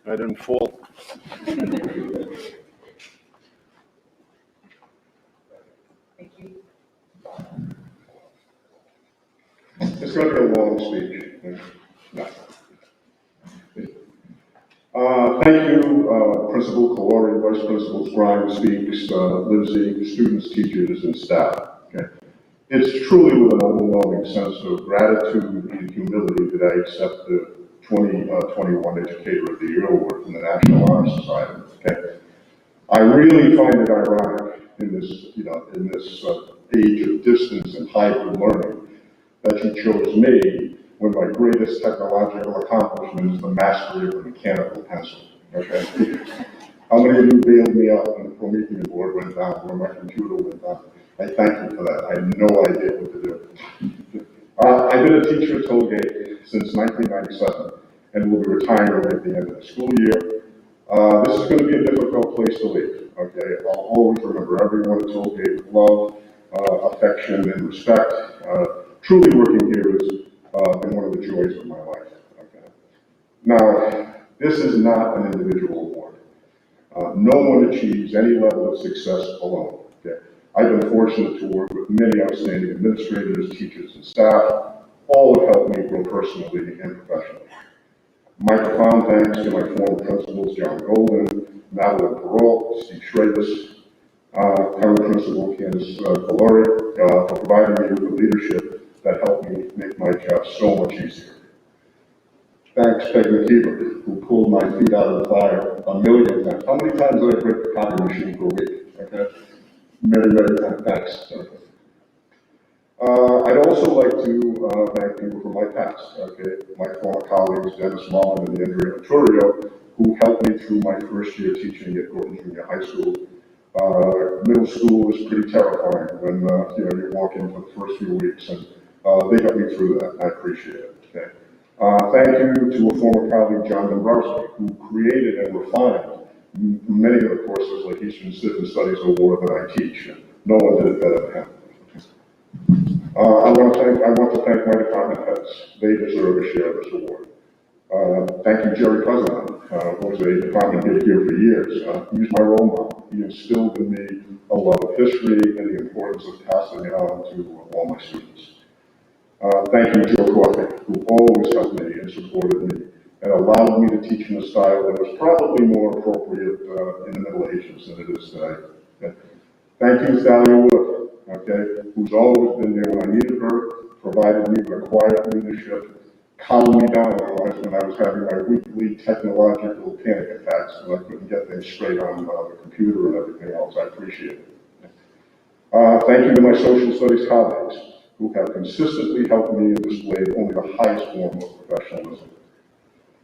I didn't fall. Thank you. It's going to be a long speech. No. Thank you, Principal Calori, Vice Principals Grimes, Speaks, Lindsay, students, teachers, and staff. Okay. It's truly with an overwhelming sense of gratitude and humility that I accept the 2021 Educator of the Year Award from the National Honor Society. Okay. I really find it ironic in this, in this age of distance and hybrid learning that you chose me when my greatest technological accomplishment is the mastery of the mechanical pencil. Okay. How many of you bailed me out when the Promethean board went down, when my computer went down? I thank you for that. I had no idea what to do. I've been a teacher at Tollgate since 1997 and will be retiring at the end of the school year. This is going to be a difficult place to leave. Okay, I'll always remember everyone at Tollgate with love, affection, and respect. Truly working here has been one of the joys of my life. Okay. Now, this is not an individual award. No one achieves any level of success alone. Okay. I've been fortunate to work with many outstanding administrators, teachers, and staff. All have helped me grow personally and professionally. My profound thanks to my former principals, John Golden, Madeline Perrault, Steve Schravis, current principal Candace Calori, for providing me with the leadership that helped me make my job so much easier. Thanks, Peg McKeever, who pulled my feet out of the fire a million times. How many times did I break the copy machine per week? Okay, many times. Thanks. I'd also like to thank people from my past, okay? My former colleagues, Dennis Mullen and Andrea Maturio, who helped me through my first year teaching at Gordon Junior High School. Middle school is pretty terrifying when you walk in for the first few weeks, and they got me through that. I appreciate it. Okay. Thank you to a former colleague, John Dombrowski, who created and refined many of the courses like Eastern Citizen Studies or War that I teach. No one did it better than him. I want to thank my department heads. They deserve a share of this award. Thank you, Jerry President, who was a department head here for years. He was my role model. He instilled in me a love of history and the importance of passing it on to all my students. Thank you, Joe Coffey, who always helped me and supported me and allowed me to teach in a style that was probably more appropriate in the Middle Ages than it is today. Okay. Thank you, Thalia Wood, okay, who's always been there when I needed her, provided me with a quiet leadership, calmed me down when I was having my weekly technological panic attacks when I couldn't get things straight on the computer and everything else. I appreciate it. Thank you to my social studies colleagues who have consistently helped me and displayed only the highest form of professionalism.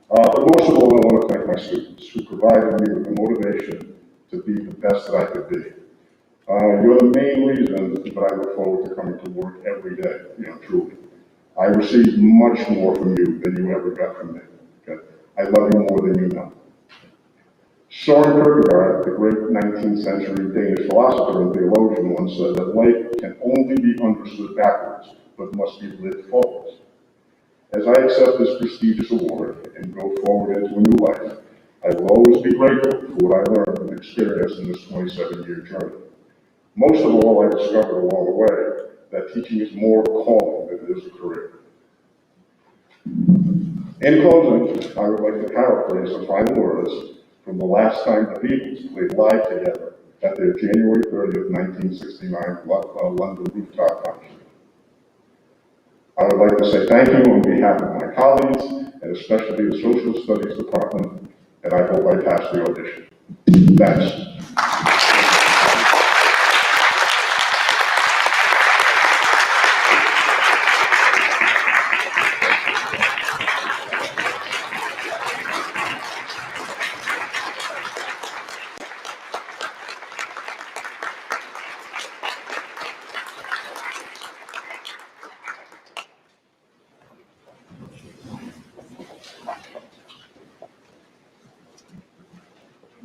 But most of all, I want to thank my students who provided me with the motivation to be the best that I could be. You're the main reason that I look forward to coming to work every day, truly. I receive much more from you than you ever got from me. Okay? I love you more than you know. Søren Kierkegaard, the great 19th century Danish philosopher and theologian, once said that life can only be understood backwards, but must be lived forwards. As I accept this prestigious award and go forward into a new life, I will always be grateful for what I learned and experienced in this 27-year journey. Most of all, I discovered along the way that teaching is more of a calling than it is a career. In closing, I would like to paraphrase the final words from the last time the Beatles played live together at their January 30th, 1969 London rooftop concert. I would like to say thank you on behalf of my colleagues, and especially the Social Studies Department, and I hope I pass the audition. Thanks.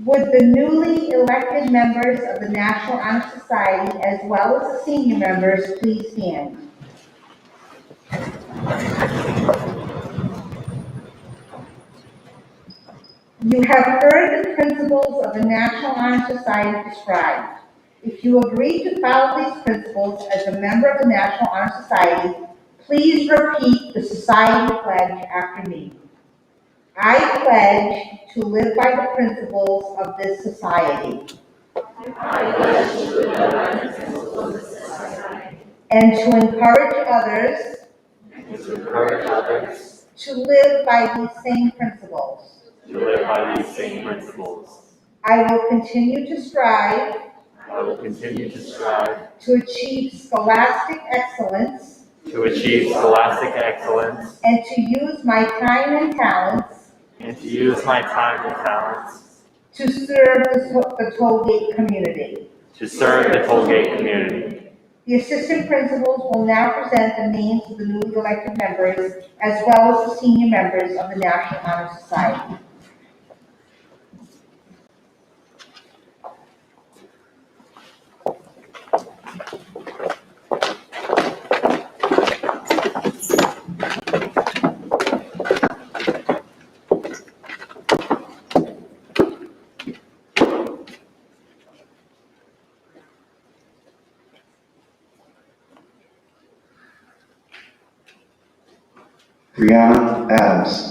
Would the newly elected members of the National Honor Society, as well as the senior members, please stand? You have heard the principles of the National Honor Society described. If you agree to follow these principles as a member of the National Honor Society, please repeat the society pledge after me. I pledge to live by the principles of this society. I pledge to live by the principles of this society. And to encourage others. To live by these same principles. I will continue to strive. To achieve scholastic excellence. And to use my time and talents. To serve the Tollgate community. The assistant principals will now present the names of the newly elected members, as well as the senior members of the National Honor Society. Brianna Adams.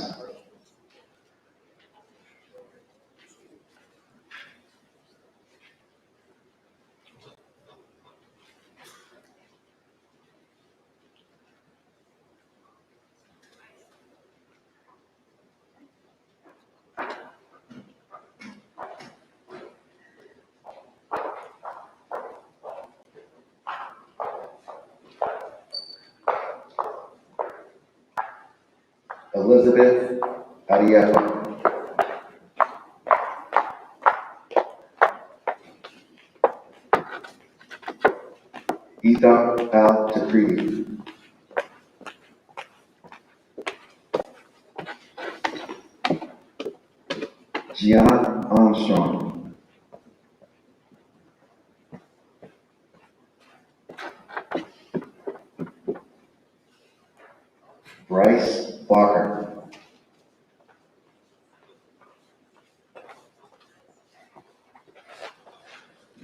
Elizabeth Arietta. Ethan Al Takridi. Gianna Armstrong. Bryce Barker.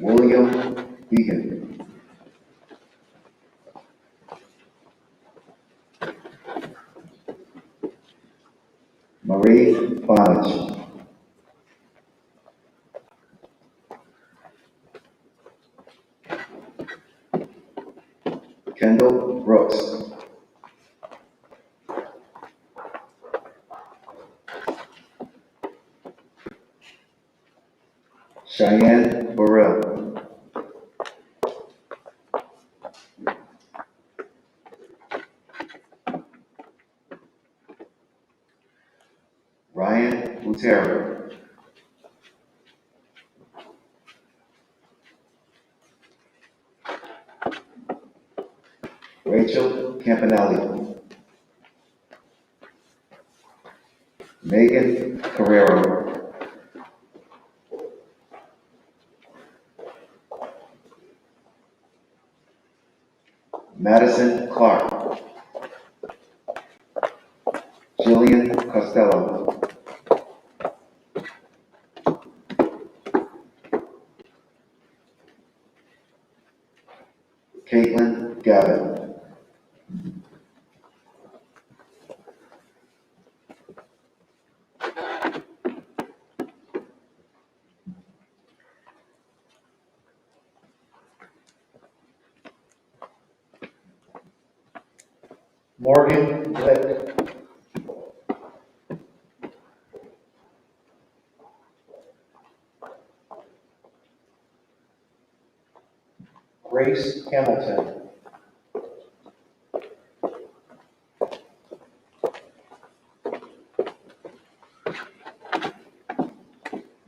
William Beacon. Marie Bonich. Kendall Brooks. Cheyenne Burrell. Ryan Butero. Rachel Campanelli. Megan Carrero. Madison Clark. Jillian Costello. Caitlin Gavin. Morgan Glick. Grace Hamilton.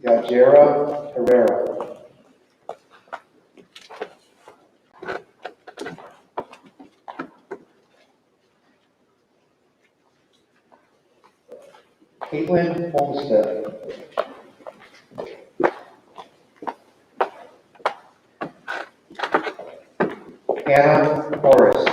Yajera Herrera. Caitlin Olmsted. Hannah Morris.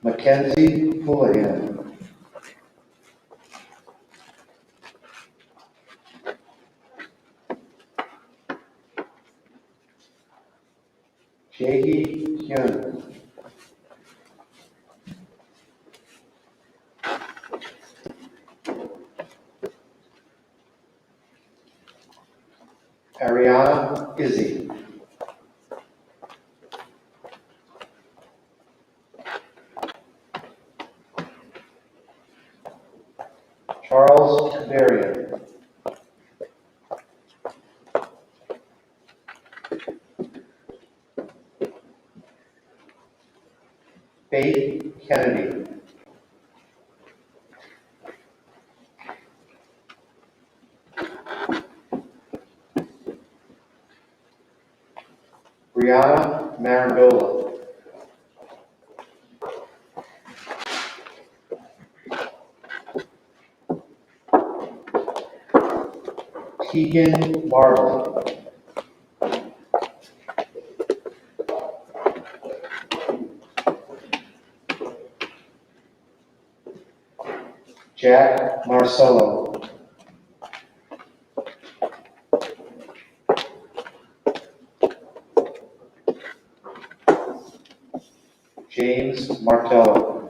Mackenzie Houlihan. Jae Hyun. Ariana Izzy. Charles Kadarian. Faith Kennedy. Brianna Marandola. Keegan Marley. Jack Marcello. James Martello.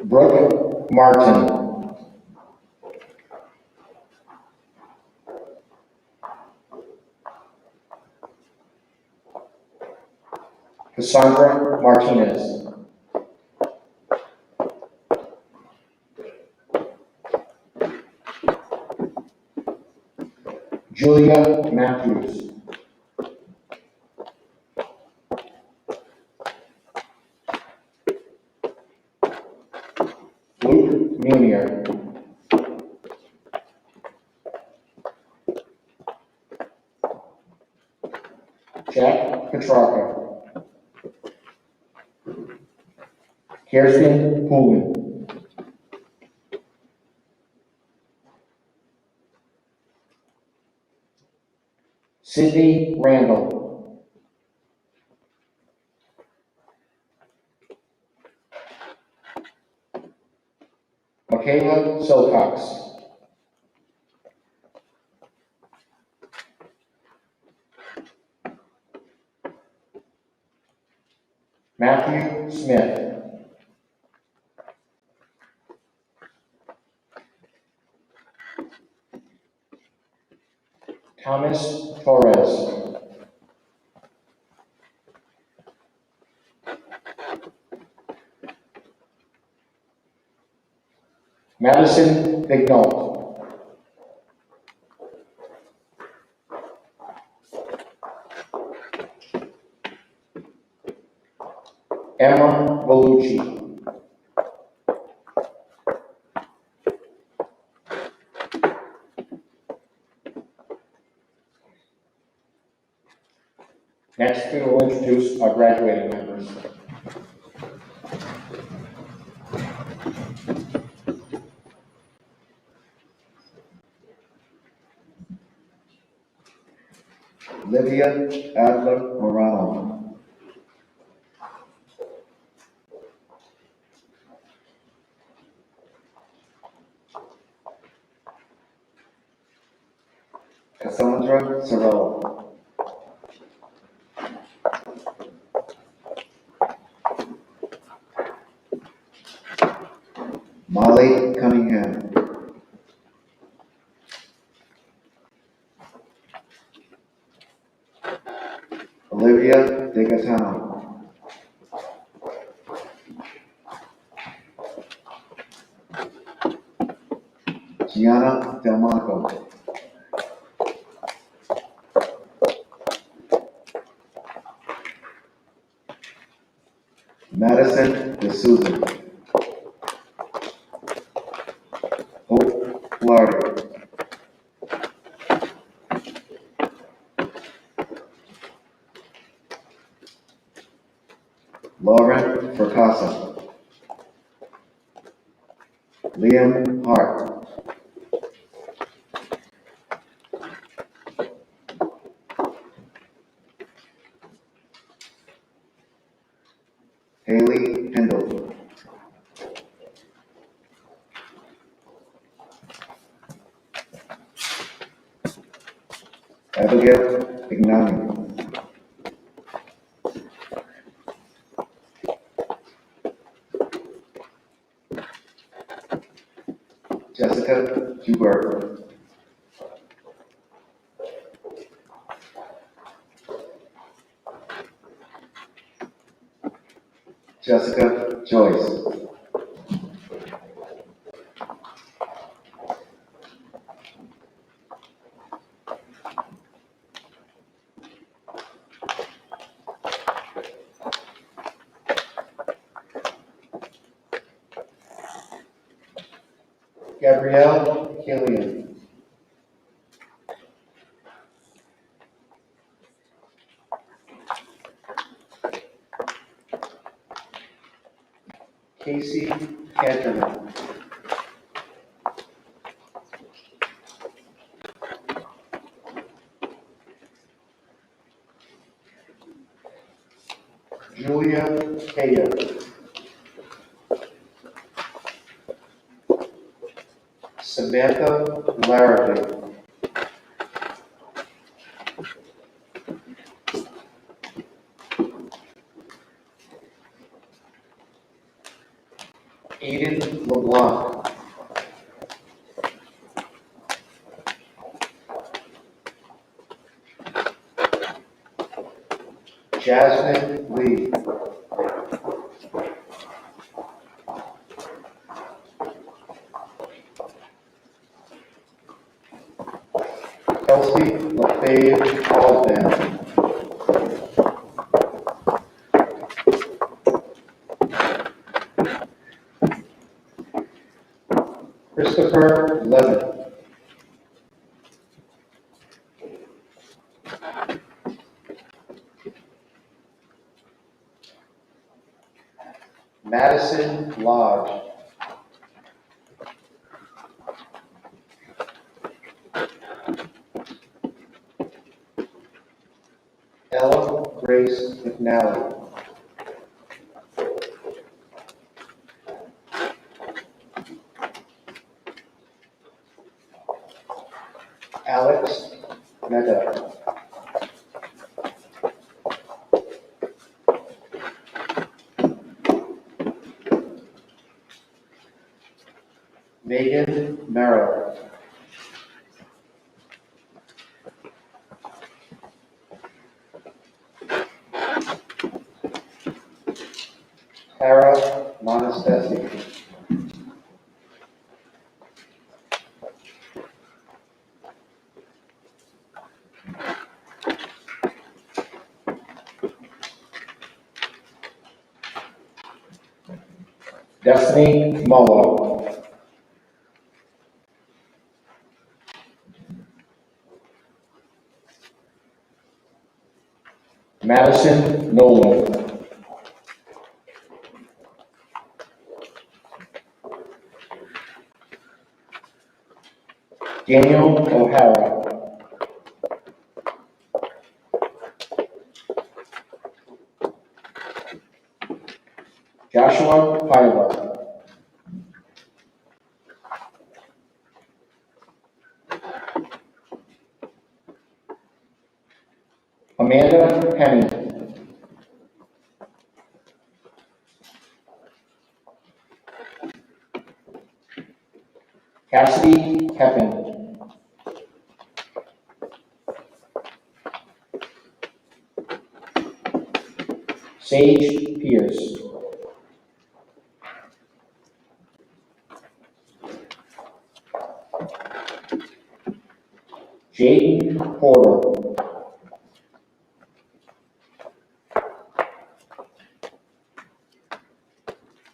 Brooke Martin. Cassandra Martinez. Julia Matthews. Luke Munier. Jack Petrarca. Kirsten Poolman. Sydney Randall. Michaela Silcox. Matthew Smith. Thomas Torres. Madison Vignault. Emma Bellucci. Next, we will introduce our graduating members. Livia Adler Morano. Cassandra Sorrell. Gaetano. Gianna Delmonico. Madison D'Souza. Hope Florida. Lauren Fracassa. Liam Hart. Haley Pendle. Abigail Ignani. Jessica Hubert. Jessica Joyce. Gabrielle Killian. Casey Canterman. Julia Kaya. Samantha Larrabee. Aiden LeBlanc. Jasmine Lee. Kelsey LaFave Alden. Christopher Levin. Madison Lodge. Ella Grace McNally. Alex Meta. Megan Merrill. Tara Monastesi. Destiny Mullo. Madison Nolan. Daniel O'Hara. Joshua Paiva. Amanda Penny. Cassidy Keppen. Sage Pierce. Jaden Porter.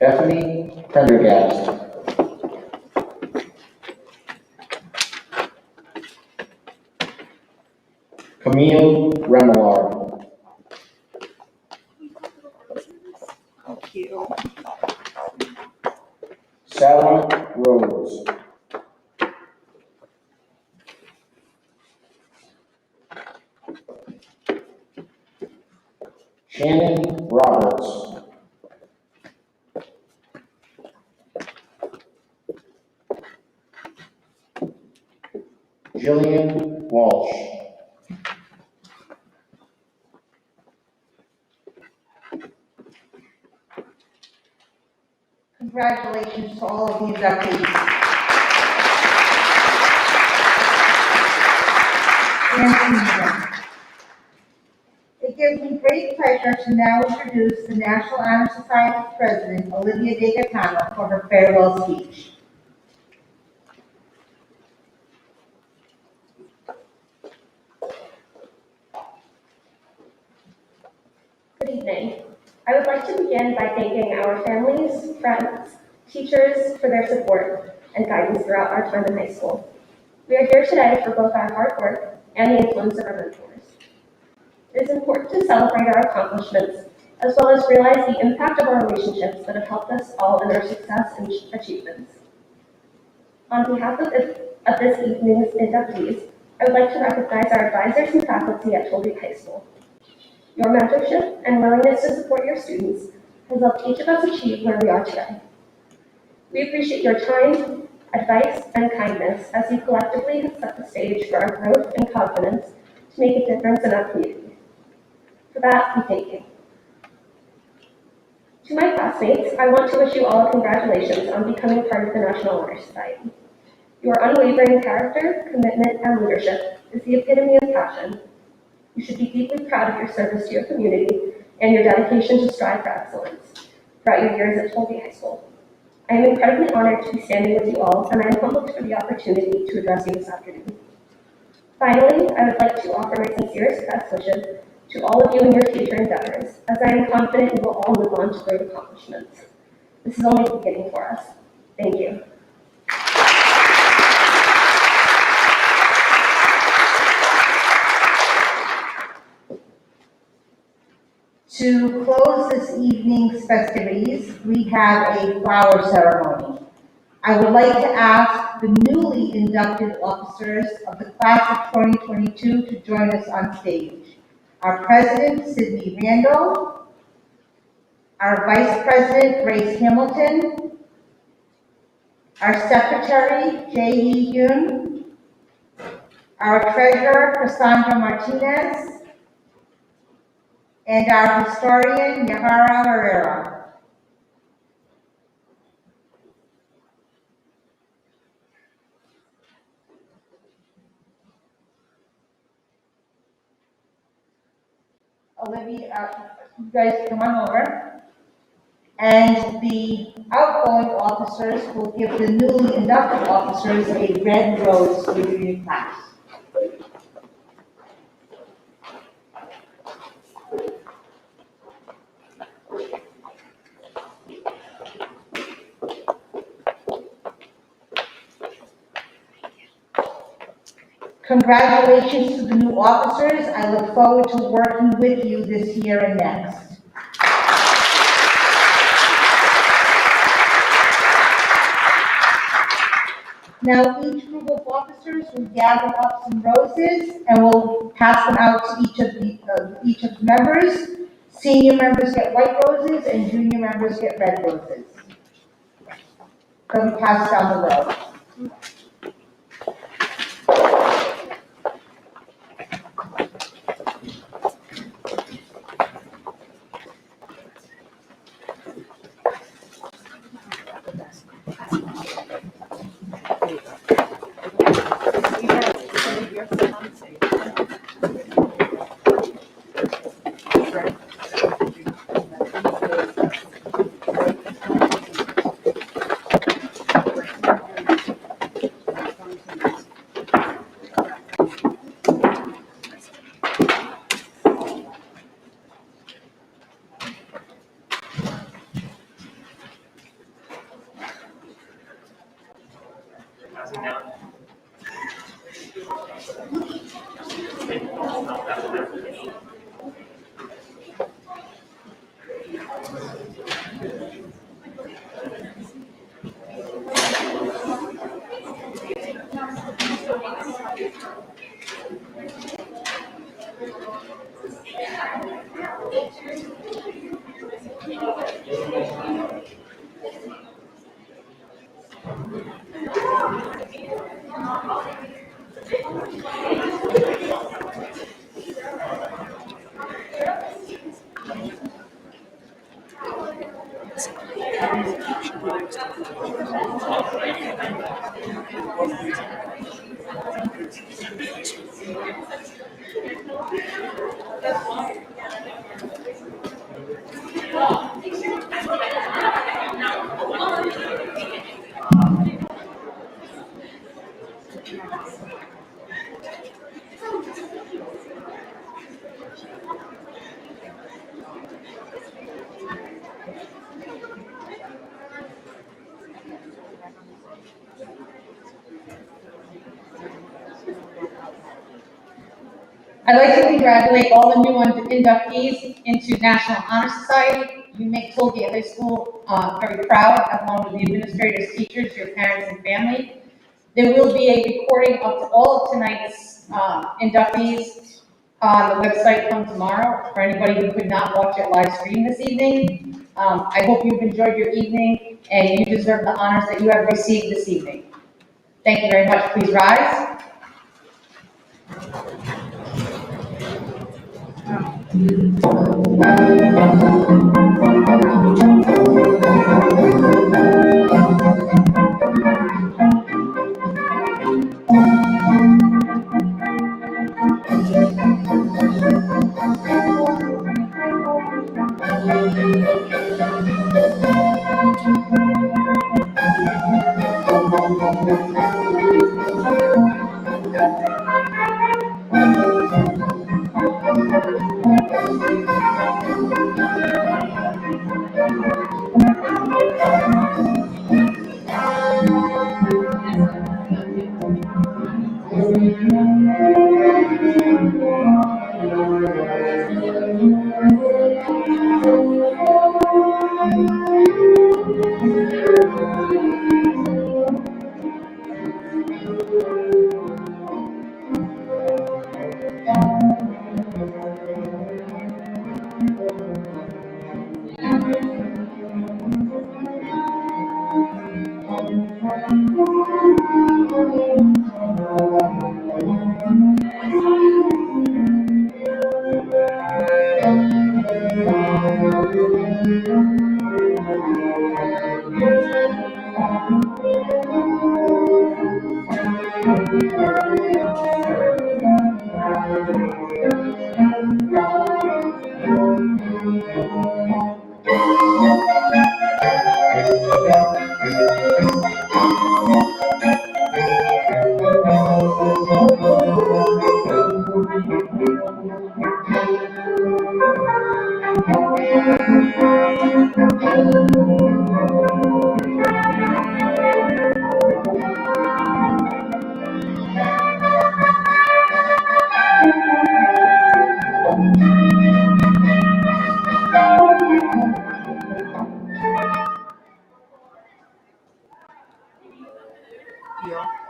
Bethany Prendergast. Camille Remillard. Thank you. Sarah Rhodes. Shannon Roberts. Jillian Walsh. Congratulations to all of the inductees. And seniors. It gives me great pleasure to now introduce the National Honor Society President, Olivia De Gaetano, for her farewell speech. Good evening. I would like to begin by thanking our families, friends, teachers for their support and guidance throughout our time in high school. We are here today for both our hard work and the influence of our mentors. It is important to celebrate our accomplishments as well as realize the impact of our relationships that have helped us all in our success and achievements. On behalf of this evening's inductees, I would like to recognize our advisors and faculty at Rhode High School. Your mentorship and willingness to support your students has helped each of us achieve where we are today. We appreciate your time, advice, and kindness as you collectively have set the stage for our growth and confidence to make a difference in our community. For that, we thank you. To my classmates, I want to wish you all congratulations on becoming part of the National Honor Society. Your unwavering character, commitment, and leadership is the epitome of passion. You should be deeply proud of your service to your community and your dedication to strive for excellence throughout your years at Rhode High School. I am incredibly honored to be standing with you all, and I am humbled for the opportunity to address you this afternoon. Finally, I would like to offer my sincerest best wishes to all of you in your future endeavors, as I am confident you will all move on to great accomplishments. This is only the beginning for us. Thank you. To close this evening's festivities, we have a flower ceremony. I would like to ask the newly inducted officers of the class of 2022 to join us on stage. Our President, Sydney Randall, our Vice President, Grace Hamilton, our Secretary, Jae-hee Yoon, our Treasurer, Cassandra Martinez, and our historian, Yahara Herrera. Olivia, you guys come on over. And the outgoing officers will give the newly inducted officers a red rose for your class. Congratulations to the new officers. I look forward to working with you this year and next. Now each group of officers will gather up some roses and we'll pass them out to each of the members. Senior members get white roses and junior members get red roses. They'll be passed down the road. I'd like to congratulate all the new inductees into National Honor Society. You make Tollgate High School very proud, along with the administrators, teachers, your parents, and family. There will be a recording of all of tonight's inductees on the website come tomorrow for anybody who could not watch it live stream this evening. I hope you've enjoyed your evening and you deserve the honors that you have received this evening. Thank you very much. Please rise. Yeah.